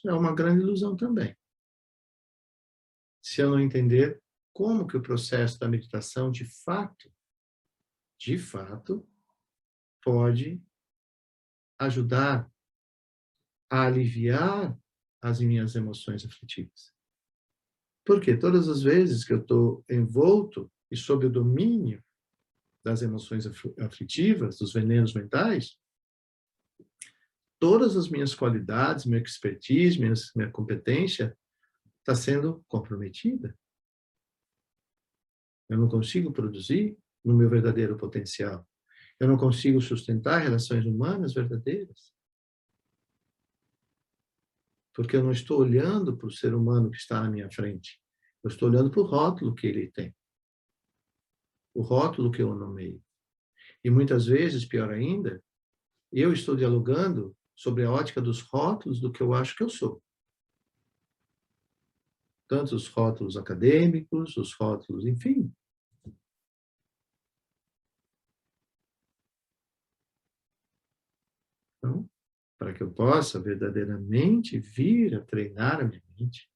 é uma grande ilusão também. Se eu não entender como que o processo da meditação, de fato, pode ajudar a aliviar as minhas emoções aflitivas. Porque todas as vezes que eu estou envolto e sob o domínio das emoções aflitivas, dos venenos mentais, todas as minhas qualidades, minha expertise, minha competência está sendo comprometida. Eu não consigo produzir no meu verdadeiro potencial. Eu não consigo sustentar relações humanas verdadeiras. Porque eu não estou olhando para o ser humano que está na minha frente. Eu estou olhando para o rótulo que ele tem. O rótulo que eu nomeio. E muitas vezes, pior ainda, eu estou dialogando sobre a ótica dos rótulos do que eu acho que eu sou. Tanto os rótulos acadêmicos, os rótulos, enfim. Então, para que eu possa verdadeiramente vir a treinar a minha mente,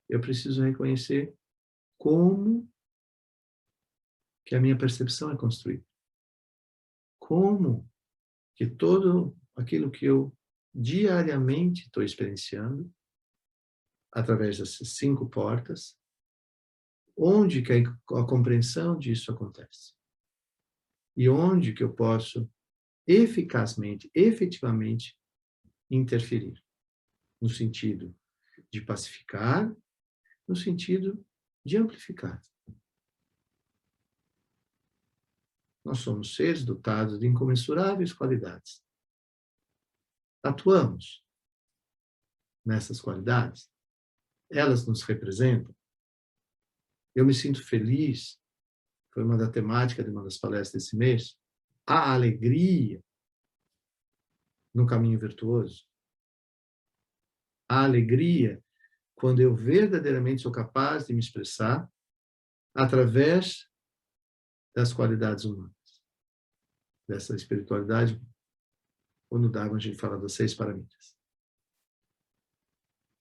eu preciso reconhecer como que a minha percepção é construída. Como que todo aquilo que eu diariamente estou experienciando, através dessas 5 portas, onde que a compreensão disso acontece. E onde que eu posso eficazmente, efetivamente, interferir. No sentido de pacificar, no sentido de amplificar. Nós somos seres dotados de incomensuráveis qualidades. Atuamos nessas qualidades. Elas nos representam. Eu me sinto feliz. Foi uma da temática de uma das palestras desse mês. A alegria no caminho virtuoso. A alegria quando eu verdadeiramente sou capaz de me expressar através das qualidades humanas. Dessa espiritualidade, quando Dharma a gente fala das 6 paramitas.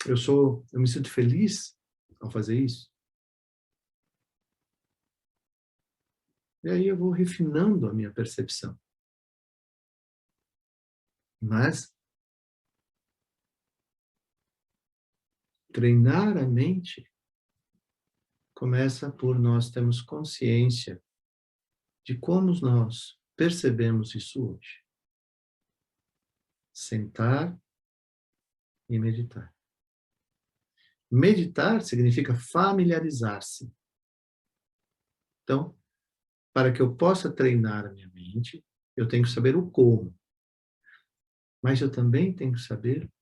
Eu me sinto feliz ao fazer isso. E aí eu vou refinando a minha percepção. Mas treinar a mente começa por nós termos consciência de como nós percebemos isso hoje. Sentar e meditar. Meditar significa familiarizar-se. Então, para que eu possa treinar a minha mente, eu tenho que saber o como. Mas eu também tenho que saber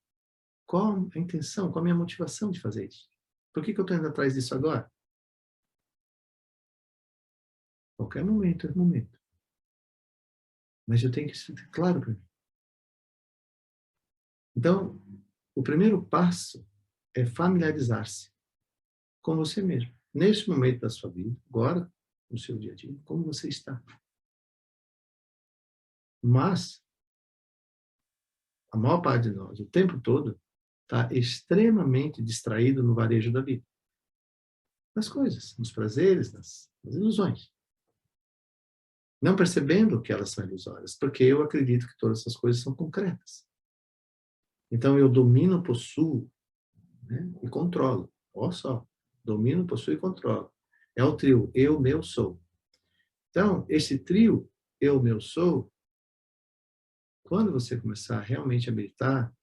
qual a intenção, qual a minha motivação de fazer isso. Por que eu estou indo atrás disso agora? Qualquer momento é momento. Mas eu tenho que ser claro para mim. Então, o primeiro passo é familiarizar-se com você mesmo. Neste momento da sua vida, agora, no seu dia a dia, como você está. Mas, a maior parte de nós, o tempo todo, está extremamente distraído no varejo da vida. Nas coisas, nos prazeres, nas ilusões. Não percebendo que elas são ilusórias, porque eu acredito que todas essas coisas são concretas. Então, eu domino, possuo, né, e controlo. Olha só, domino, possuo e controlo. É o trio eu, meu, sou. Então, esse trio eu, meu, sou, quando você começar realmente a meditar,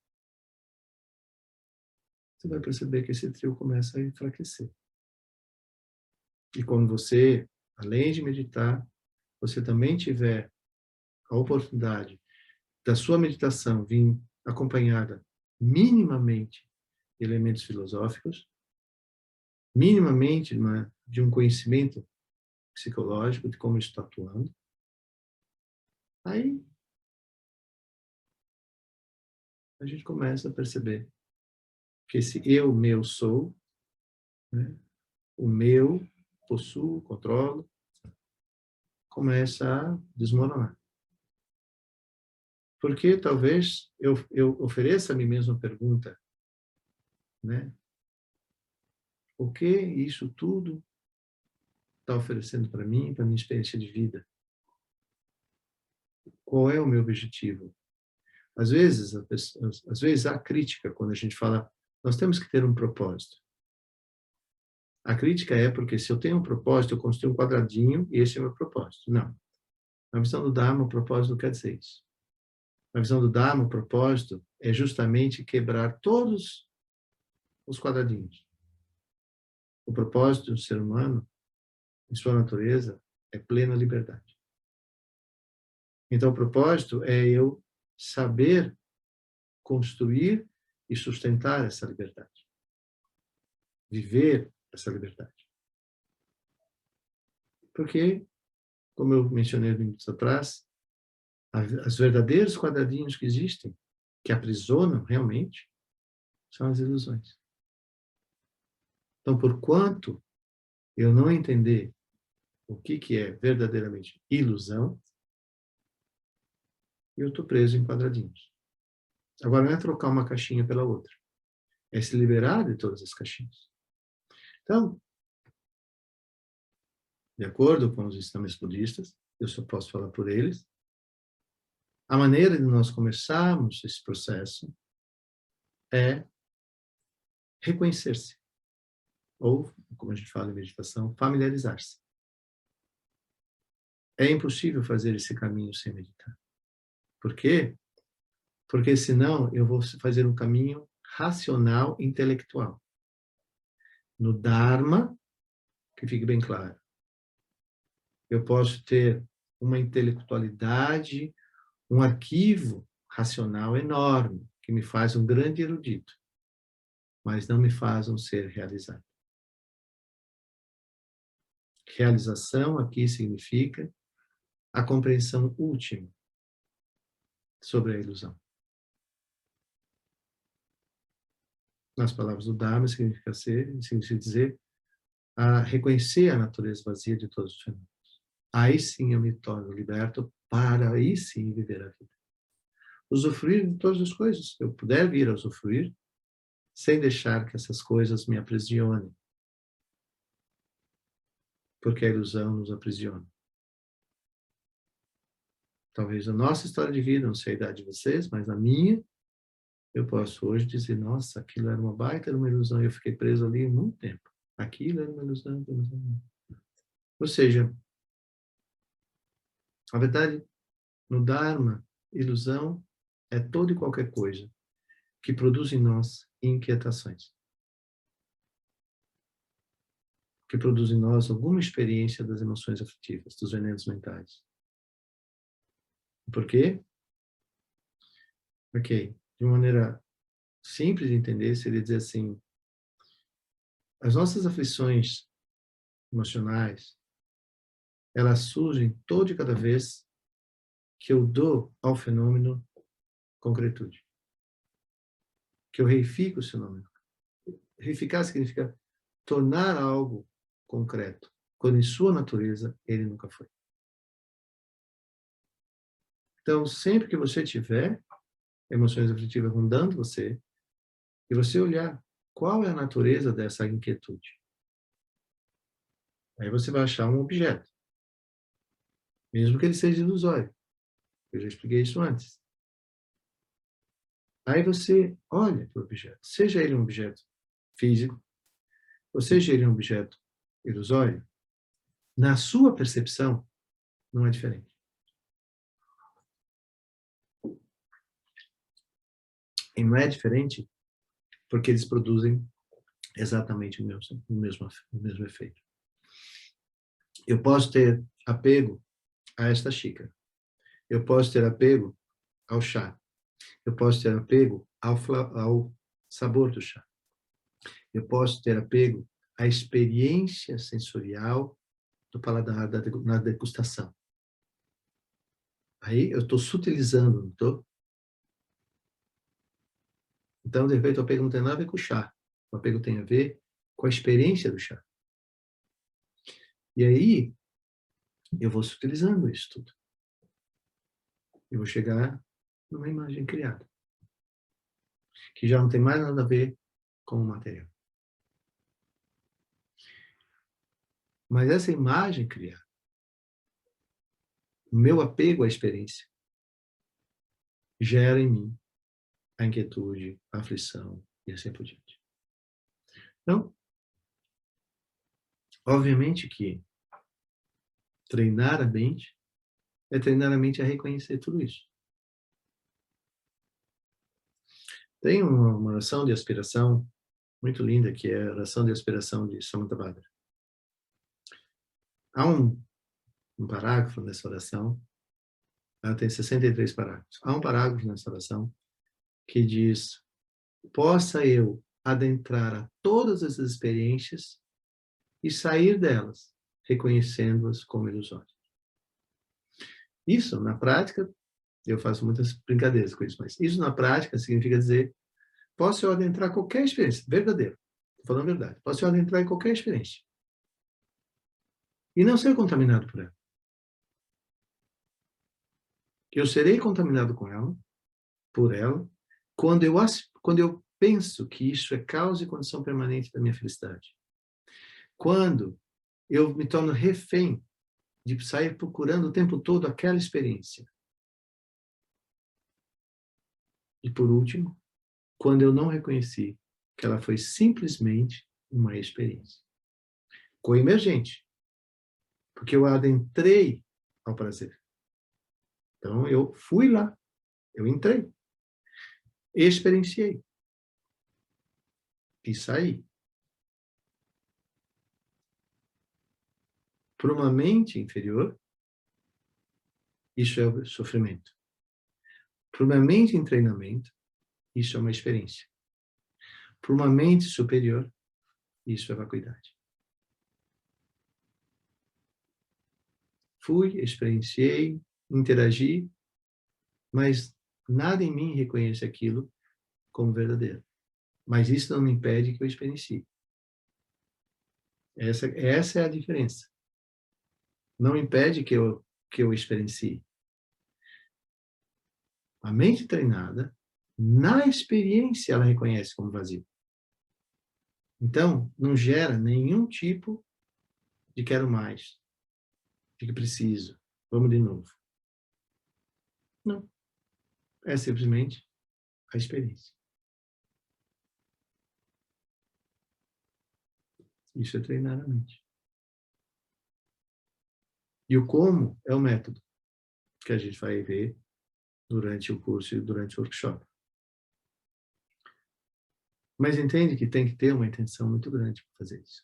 você vai perceber que esse trio começa a enfraquecer. E quando você, além de meditar, você também tiver a oportunidade da sua meditação vir acompanhada minimamente de elementos filosóficos, minimamente de um conhecimento psicológico de como está atuando, aí a gente começa a perceber que esse eu, meu, sou, né, o meu, possuo, controlo, começa a desmoronar. Porque talvez eu ofereça a mim mesmo a pergunta, né? O que isso tudo está oferecendo para mim, para minha experiência de vida? Qual é o meu objetivo? Às vezes há crítica quando a gente fala, nós temos que ter um propósito. A crítica é porque se eu tenho um propósito, eu construo um quadradinho e esse é o meu propósito. Não. Na visão do Dharma, o propósito não quer dizer isso. Na visão do Dharma, o propósito é justamente quebrar todos os quadradinhos. O propósito do ser humano, em sua natureza, é plena liberdade. Então, o propósito é eu saber construir e sustentar essa liberdade. Viver essa liberdade. Porque, como eu mencionei minutos atrás, os verdadeiros quadradinhos que existem, que aprisionam realmente, são as ilusões. Então, por quanto eu não entender o que é verdadeiramente ilusão, eu estou preso em quadradinhos. Agora, não é trocar uma caixinha pela outra. É se liberar de todas as caixinhas. Então, de acordo com os ensinamentos budistas, eu só posso falar por eles, a maneira de nós começarmos esse processo é reconhecer-se. Ou, como a gente fala em meditação, familiarizar-se. É impossível fazer esse caminho sem meditar. Por quê? Porque senão eu vou fazer um caminho racional, intelectual. No Dharma, que fique bem claro, eu posso ter uma intelectualidade, um arquivo racional enorme, que me faz um grande erudito, mas não me faz um ser realizado. Realização aqui significa a compreensão última sobre a ilusão. Nas palavras do Dharma, significa dizer a reconhecer a natureza vazia de todos os fenômenos. Aí sim eu me torno liberto para aí sim viver a vida. Usufruir de todas as coisas que eu puder vir a usufruir, sem deixar que essas coisas me aprisionem. Porque a ilusão nos aprisiona. Talvez a nossa história de vida, não sei a idade de vocês, mas a minha, eu posso hoje dizer, nossa, aquilo era uma baita, era uma ilusão, e eu fiquei preso ali muito tempo. Aquilo era uma ilusão, Ou seja, a verdade, no Dharma, ilusão é toda e qualquer coisa que produz em nós inquietações. Que produz em nós alguma experiência das emoções afetivas, dos venenos mentais. Por quê? Ok. De uma maneira simples de entender, seria dizer assim, as nossas aflições emocionais, elas surgem toda e cada vez que eu dou ao fenômeno concretude. Que eu reifico o fenômeno. Reificar significa tornar algo concreto, quando em sua natureza ele nunca foi. Então, sempre que você tiver emoções aflitivas rondando você, e você olhar qual é a natureza dessa inquietude, aí você vai achar um objeto, mesmo que ele seja ilusório. Eu já expliquei isso antes. Aí você olha para o objeto, seja ele um objeto físico, ou seja ele um objeto ilusório, na sua percepção, não é diferente. E não é diferente porque eles produzem exatamente o mesmo efeito. Eu posso ter apego a esta xícara. Eu posso ter apego ao chá. Eu posso ter apego ao sabor do chá. Eu posso ter apego à experiência sensorial do paladar na degustação. Aí eu estou sutilizando, não estou? Então, de repente, o apego não tem nada a ver com o chá. O apego tem a ver com a experiência do chá. E aí, eu vou sutilizando isso tudo. Eu vou chegar numa imagem criada, que já não tem mais nada a ver com o material. Mas essa imagem criada, o meu apego à experiência, gera em mim a inquietude, a aflição e assim por diante. Então, obviamente que treinar a mente é treinar a mente a reconhecer tudo isso. Tem uma oração de aspiração muito linda, que é a oração de aspiração de Samantabhadra. Há um parágrafo nessa oração, ela tem 63 parágrafos. Há um parágrafo nessa oração que diz: possa eu adentrar a todas essas experiências e sair delas, reconhecendo-as como ilusórias. Isso, na prática, eu faço muitas brincadeiras com isso, mas isso na prática significa dizer: posso eu adentrar qualquer experiência, verdadeira, estou falando a verdade, posso eu adentrar em qualquer experiência e não ser contaminado por ela. Eu serei contaminado com ela, por ela, quando eu penso que isso é causa e condição permanente da minha felicidade. Quando eu me torno refém de sair procurando o tempo todo aquela experiência. E por último, quando eu não reconheci que ela foi simplesmente uma experiência. Coemergente. Porque eu adentrei ao prazer. Então, eu fui lá. Eu entrei. Experienciei. E saí. Para uma mente inferior, isso é o sofrimento. Para uma mente em treinamento, isso é uma experiência. Para uma mente superior, isso é vacuidade. Fui, experienciei, interagi, mas nada em mim reconhece aquilo como verdadeiro. Mas isso não me impede que eu experiencie. Essa é a diferença. Não impede que eu experiencie. A mente treinada, na experiência, ela reconhece como vazio. Então, não gera nenhum tipo de quero mais, de que preciso, vamos de novo. Não. É simplesmente a experiência. Isso é treinar a mente. E o como é o método que a gente vai ver durante o curso e durante o workshop. Mas entende que tem que ter uma intenção muito grande para fazer isso.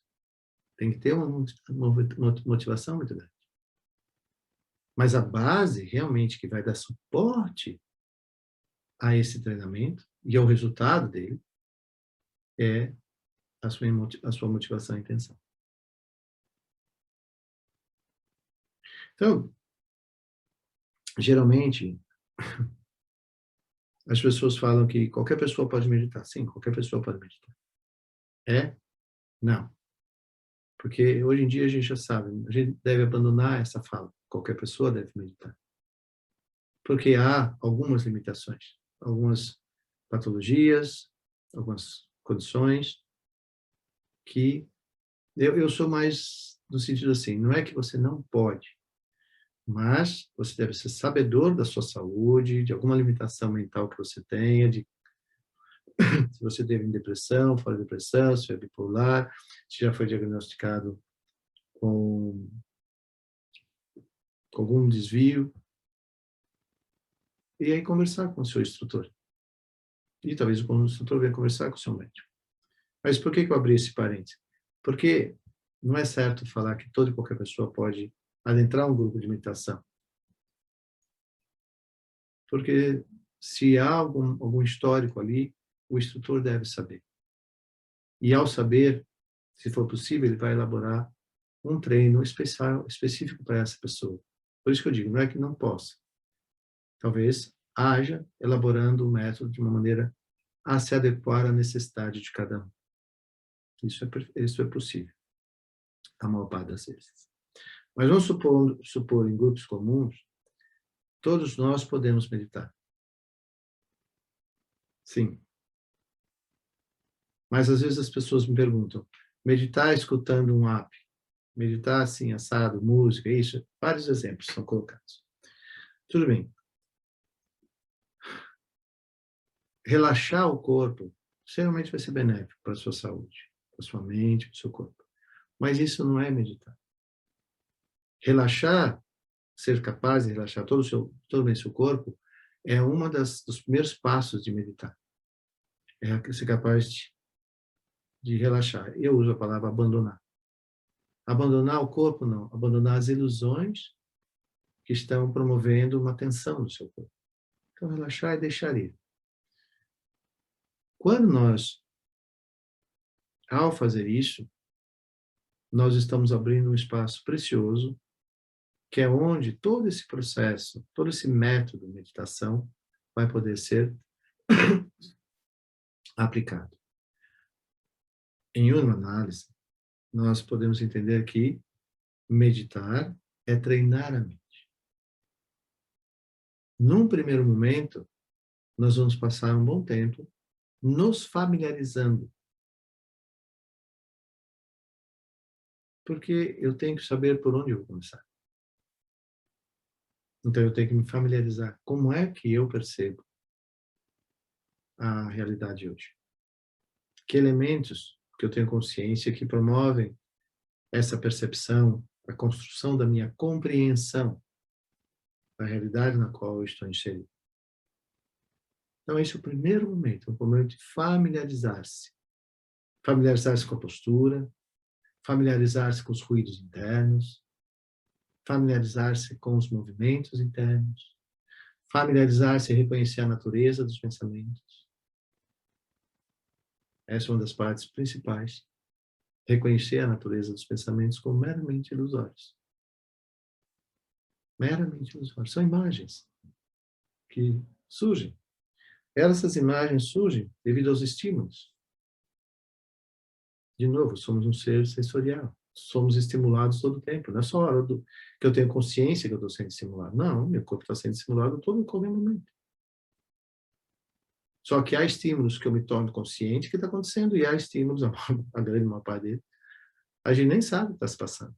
Tem que ter uma motivação muito grande. Mas a base, realmente, que vai dar suporte a esse treinamento e ao resultado dele é a sua motivação e intenção. Então, geralmente, as pessoas falam que qualquer pessoa pode meditar. Sim, qualquer pessoa pode meditar. É? Não. Porque hoje em dia a gente já sabe, a gente deve abandonar essa fala. Qualquer pessoa deve meditar. Porque há algumas limitações, algumas patologias, algumas condições que eu sou mais no sentido assim, não é que você não pode, mas você deve ser sabedor da sua saúde, de alguma limitação mental que você tenha, de se você teve depressão, fora de depressão, se é bipolar, se já foi diagnosticado com, com algum desvio, e aí conversar com o seu instrutor. E talvez o instrutor venha conversar com o seu médico. Mas por que eu abri esse parênteses? Porque não é certo falar que toda e qualquer pessoa pode adentrar um grupo de meditação. Porque se há algum histórico ali, o instrutor deve saber. E ao saber, se for possível, ele vai elaborar um treino específico para essa pessoa. Por isso que eu digo, não é que não possa. Talvez haja elaborando o método de uma maneira a se adequar à necessidade de cada um. Isso é possível, a maior parte das vezes. Mas vamos supor em grupos comuns, todos nós podemos meditar. Sim. Mas às vezes as pessoas me perguntam, meditar escutando um app, meditar assim, assado, música, isso, vários exemplos são colocados. Tudo bem. Relaxar o corpo, certamente vai ser benéfico para a sua saúde, para a sua mente, para o seu corpo. Mas isso não é meditar. Relaxar, ser capaz de relaxar todo o seu corpo, é uma dos primeiros passos de meditar. É ser capaz de relaxar. Eu uso a palavra abandonar. Abandonar o corpo, não. Abandonar as ilusões que estão promovendo uma tensão no seu corpo. Então, relaxar e deixar ir. Quando nós, ao fazer isso, nós estamos abrindo um espaço precioso, que é onde todo esse processo, todo esse método de meditação vai poder ser aplicado. Em uma análise, nós podemos entender que meditar é treinar a mente. Num primeiro momento, nós vamos passar um bom tempo nos familiarizando. Porque eu tenho que saber por onde eu vou começar. Então, eu tenho que me familiarizar. Como é que eu percebo a realidade hoje? Que elementos que eu tenho consciência que promovem essa percepção, a construção da minha compreensão da realidade na qual eu estou inserido? Então, esse é o primeiro momento, o momento de familiarizar-se. Familiarizar-se com a postura, familiarizar-se com os ruídos internos, familiarizar-se com os movimentos internos, familiarizar-se e reconhecer a natureza dos pensamentos. Essa é uma das partes principais. Reconhecer a natureza dos pensamentos como meramente ilusórios. Meramente ilusórios. São imagens que surgem. Essas imagens surgem devido aos estímulos. De novo, somos um ser sensorial. Somos estimulados todo o tempo. Não é só a hora que eu tenho consciência que eu estou sendo estimulado. Não, meu corpo está sendo estimulado todo qualquer momento. Só que há estímulos que eu me torno consciente que está acontecendo e há estímulos, a grande maior parte dele, a gente nem sabe o que está se passando.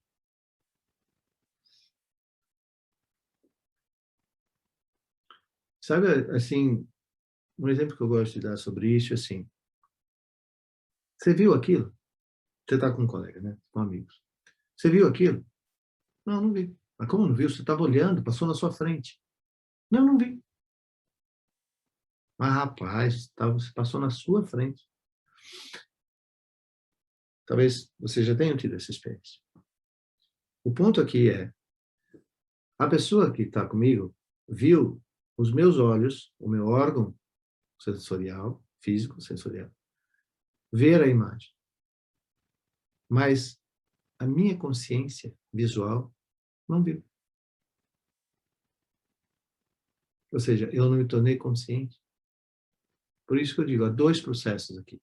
Sabe, assim, um exemplo que eu gosto de dar sobre isso é assim, você viu aquilo? Você está com um colega, né? Com amigos. Você viu aquilo? Não, não vi. Mas como não viu? Você estava olhando, passou na sua frente. Não, não vi. Mas, rapaz, você passou na sua frente. Talvez você já tenha tido essa experiência. O ponto aqui é, a pessoa que está comigo viu os meus olhos, o meu órgão sensorial, físico, sensorial, ver a imagem. Mas a minha consciência visual não viu. Ou seja, eu não me tornei consciente. Por isso que eu digo, há dois processos aqui.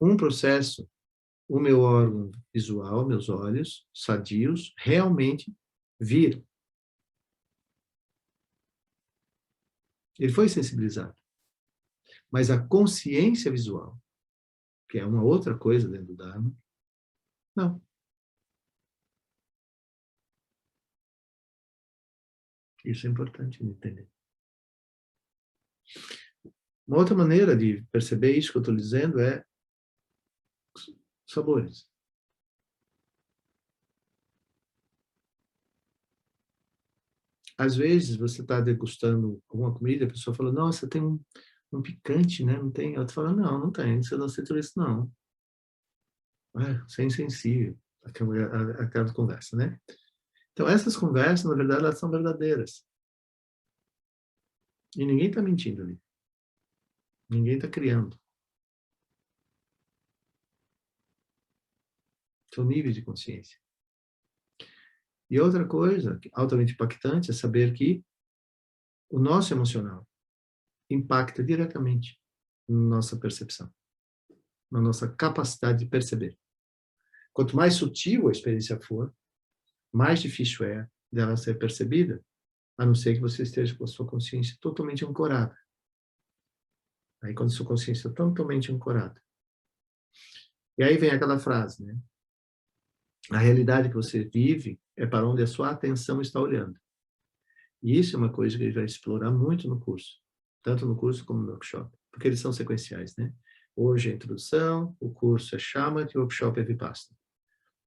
Um processo, o meu órgão visual, meus olhos sadios, realmente viram. Ele foi sensibilizado. Mas a consciência visual, que é uma outra coisa dentro do Dharma, não. Isso é importante de entender. Uma outra maneira de perceber isso que eu estou dizendo é sabores. Às vezes, você está degustando alguma comida, a pessoa fala, nossa, tem um picante, né? Não tem? Ela fala, não, não tem, você não sentiu isso, não. Você é insensível. Aquela conversa, né? Então, essas conversas, na verdade, elas são verdadeiras. E ninguém está mentindo ali. Ninguém está criando. São níveis de consciência. E outra coisa, altamente impactante, é saber que o nosso emocional impacta diretamente na nossa percepção, na nossa capacidade de perceber. Quanto mais sutil a experiência for, mais difícil é dela ser percebida, a não ser que você esteja com a sua consciência totalmente ancorada. Aí, quando a sua consciência é totalmente ancorada. E aí vem aquela frase, né? A realidade que você vive é para onde a sua atenção está olhando. E isso é uma coisa que a gente vai explorar muito no curso, tanto no curso como no workshop, porque eles são sequenciais, né? Hoje é a introdução, o curso é Shamatha e o workshop é Vipassana,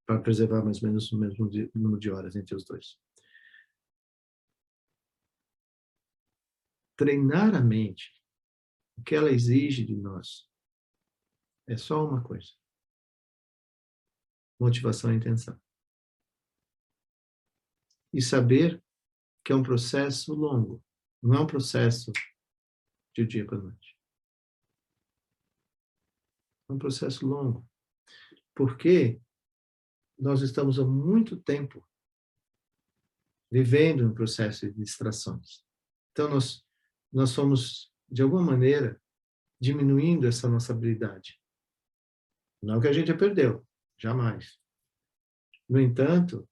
para preservar mais ou menos o mesmo número de horas entre os dois. Treinar a mente, o que ela exige de nós, é só uma coisa: motivação e intenção. E saber que é um processo longo, não é um processo de dia para noite. É um processo longo, porque nós estamos há muito tempo vivendo um processo de distrações. Então, nós somos, de alguma maneira, diminuindo essa nossa habilidade. Não que a gente a perdeu, jamais. No entanto,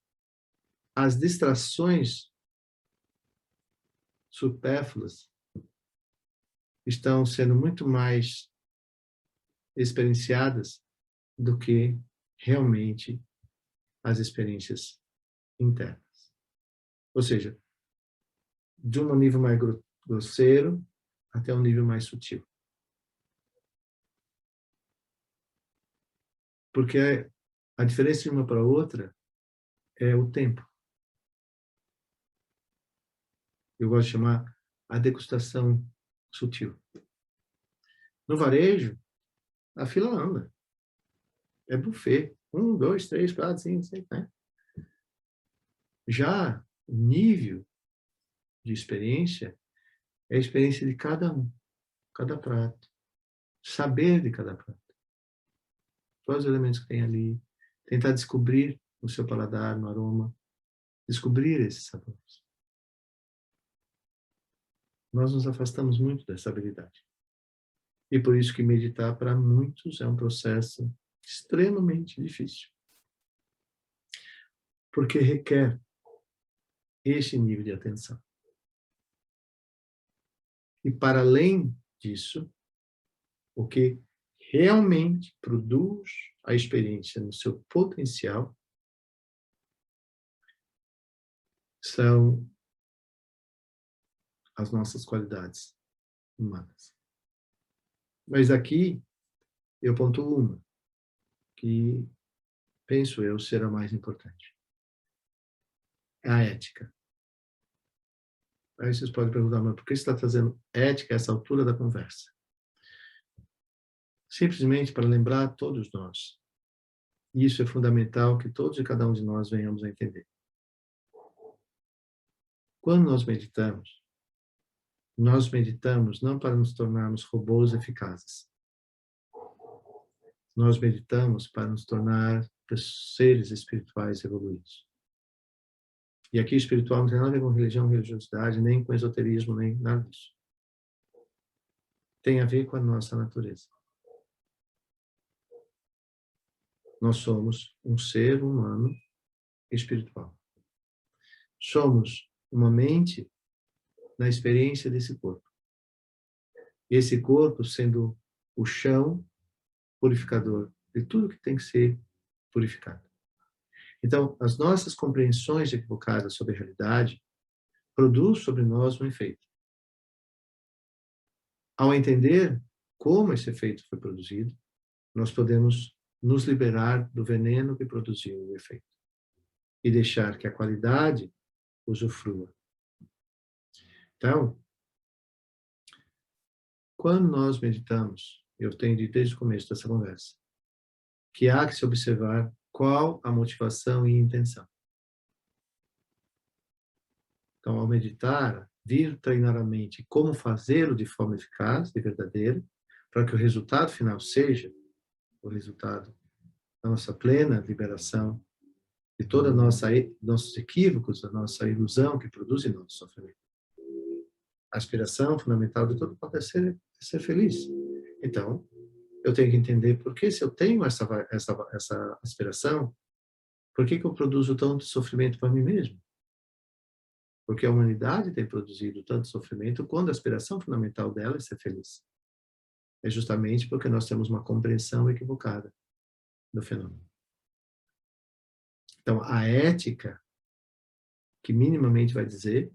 as distrações supérfluas estão sendo muito mais experienciadas do que realmente as experiências internas. Ou seja, de um nível mais grosseiro até um nível mais sutil. Porque a diferença de uma para outra é o tempo. Eu gosto de chamar a degustação sutil. No varejo, a fila anda. É buffet. 1, 2, 3, 4, 5, 6, né? Já o nível de experiência é a experiência de cada um, cada prato. Saber de cada prato. Quais os elementos que tem ali. Tentar descobrir no seu paladar, no aroma. Descobrir esses sabores. Nós nos afastamos muito dessa habilidade. E por isso que meditar para muitos é um processo extremamente difícil. Porque requer este nível de atenção. E para além disso, o que realmente produz a experiência no seu potencial são as nossas qualidades humanas. Mas aqui eu pontuo uma, que penso eu ser a mais importante. É a ética. Aí vocês podem perguntar, mas por que você está trazendo ética a essa altura da conversa? Simplesmente para lembrar a todos nós. Isso é fundamental que todos e cada um de nós venhamos a entender. Quando nós meditamos, Nós meditamos não para nos tornarmos robôs eficazes. Nós meditamos para nos tornar seres espirituais evoluídos. E aqui espiritual não tem nada a ver com religião, religiosidade, nem com esoterismo, nem nada disso. Tem a ver com a nossa natureza. Nós somos um ser humano espiritual. Somos uma mente na experiência desse corpo. Esse corpo sendo o chão purificador de tudo que tem que ser purificado. Então, as nossas compreensões equivocadas sobre a realidade produzem sobre nós um efeito. Ao entender como esse efeito foi produzido, nós podemos nos liberar do veneno que produziu o efeito e deixar que a qualidade usufrua. Então, quando nós meditamos, eu tenho dito desde o começo dessa conversa, que há que se observar qual a motivação e intenção. Então, ao meditar, vir treinar a mente como fazê-lo de forma eficaz e verdadeira, para que o resultado final seja o resultado da nossa plena liberação de toda nossos equívocos, da nossa ilusão que produz em nosso sofrimento. A aspiração fundamental de todo mundo é ser feliz. Então, eu tenho que entender por que, se eu tenho essa aspiração, por que eu produzo tanto sofrimento para mim mesmo? Porque a humanidade tem produzido tanto sofrimento quando a aspiração fundamental dela é ser feliz. É justamente porque nós temos uma compreensão equivocada do fenômeno. Então, a ética, que minimamente vai dizer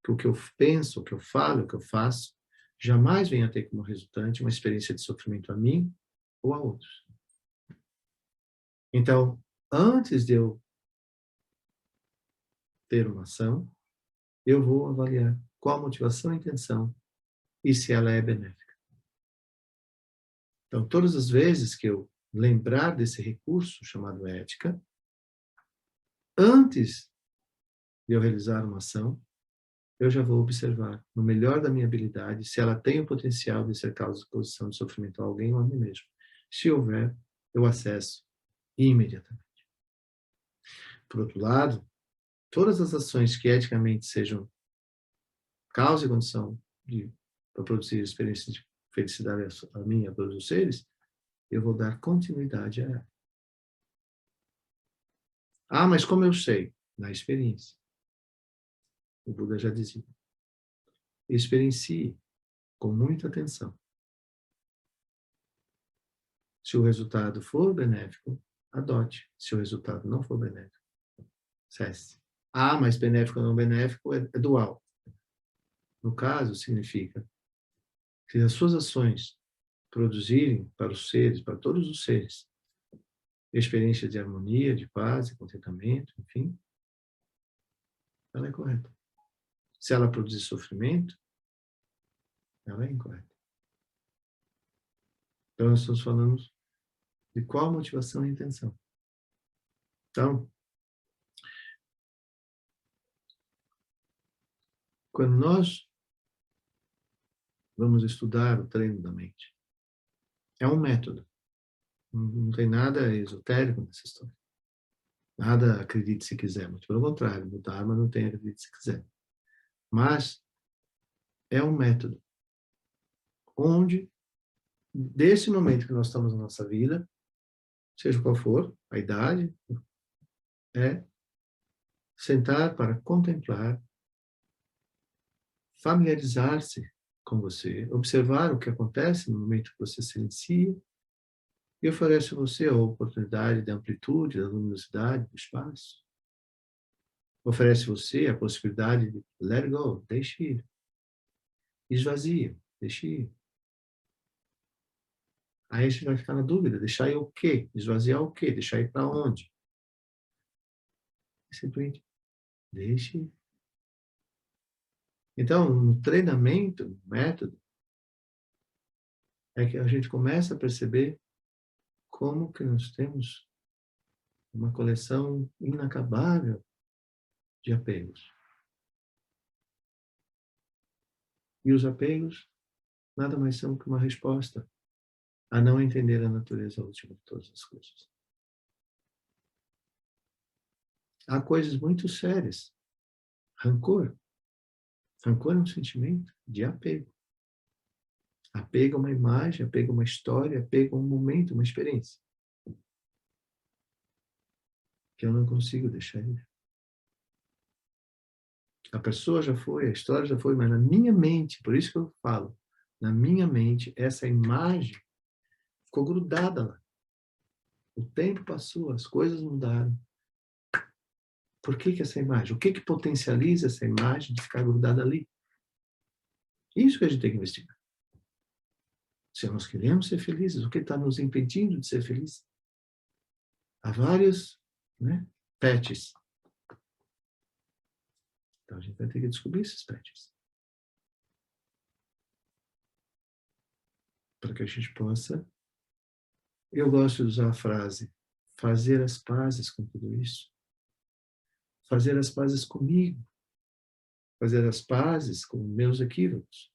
que o que eu penso, o que eu falo, o que eu faço, jamais vem a ter como resultante uma experiência de sofrimento a mim ou a outros. Então, antes de eu ter uma ação, eu vou avaliar qual a motivação e a intenção e se ela é benéfica. Então, todas as vezes que eu lembrar desse recurso chamado ética, antes de eu realizar uma ação, eu já vou observar, no melhor da minha habilidade, se ela tem o potencial de ser causa de posição de sofrimento a alguém ou a mim mesmo. Se houver, eu acesso imediatamente. Por outro lado, todas as ações que eticamente sejam causa e condição para produzir experiência de felicidade a mim e a todos os seres, eu vou dar continuidade a ela. Ah, mas como eu sei? Na experiência. O Buda já dizia. Experiencie com muita atenção. Se o resultado for benéfico, adote. Se o resultado não for benéfico, cesse. Ah, mas benéfico ou não benéfico é dual. No caso, significa que as suas ações produzirem para os seres, para todos os seres, experiência de harmonia, de paz, de contentamento, enfim, ela é correta. Se ela produzir sofrimento, ela é incorreta. Então, nós estamos falando de qual motivação e intenção. Então, quando nós vamos estudar o treino da mente, é um método. Não tem nada esotérico nessa história. Nada acredite se quiser, muito pelo contrário, no Dharma não tem acredite se quiser. Mas é um método onde, desse momento que nós estamos na nossa vida, seja qual for a idade, é sentar para contemplar, familiarizar-se com você, observar o que acontece no momento que você se inicia e oferece a você a oportunidade da amplitude, da luminosidade, do espaço. Oferece a você a possibilidade de let go, deixe ir. Esvazia, deixe ir. Aí você vai ficar na dúvida, deixar ir o quê? Esvaziar o quê? Deixar ir para onde? Simplesmente, deixe ir. Então, no treinamento, no método, é que a gente começa a perceber como que nós temos uma coleção inacabável de apegos. E os apegos nada mais são que uma resposta a não entender a natureza última de todas as coisas. Há coisas muito sérias. Rancor. Rancor é um sentimento de apego. Apego a uma imagem, apego a uma história, apego a um momento, uma experiência. Que eu não consigo deixar ir. A pessoa já foi, a história já foi, mas na minha mente, por isso que eu falo, na minha mente, essa imagem ficou grudada lá. O tempo passou, as coisas mudaram. Por que essa imagem? O que potencializa essa imagem de ficar grudada ali? Isso que a gente tem que investigar. Se nós queremos ser felizes, o que está nos impedindo de ser felizes? Há vários, patches. Então a gente vai ter que descobrir esses patches. Para que a gente possa... Eu gosto de usar a frase, fazer as pazes com tudo isso. Fazer as pazes comigo. Fazer as pazes com meus equívocos.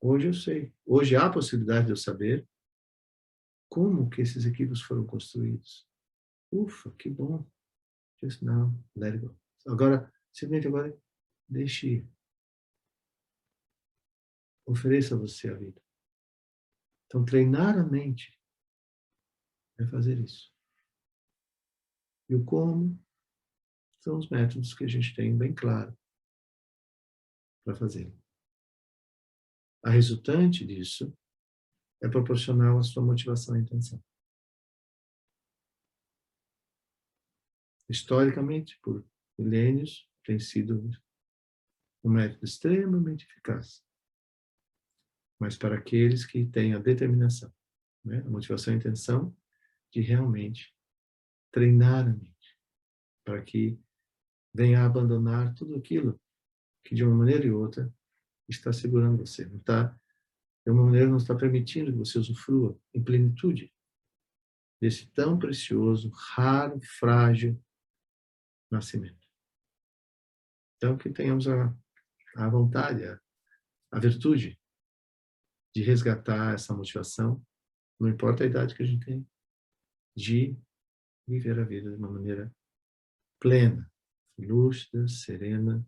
Hoje eu sei. Hoje há a possibilidade de eu saber como que esses equívocos foram construídos. Ufa, que bom. Just now, let it go. Agora, simplesmente agora, deixe ir. Ofereça a você a vida. Então, treinar a mente é fazer isso. E o como são os métodos que a gente tem bem claro para fazer. A resultante disso é proporcional à sua motivação e intenção. Historicamente, por milênios, tem sido um método extremamente eficaz. Mas para aqueles que têm a determinação, a motivação e a intenção de realmente treinar a mente, para que venha a abandonar tudo aquilo que de uma maneira ou outra está segurando você. Não está, de uma maneira, não está permitindo que você usufrua em plenitude desse tão precioso, raro, frágil nascimento. Então, que tenhamos a vontade, a virtude de resgatar essa motivação, não importa a idade que a gente tem, de viver a vida de uma maneira plena, lúcida, serena,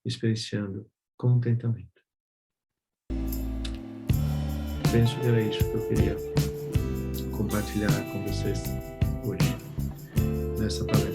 experienciando contentamento. Penso que era isso que eu queria compartilhar com vocês hoje, nessa palestra.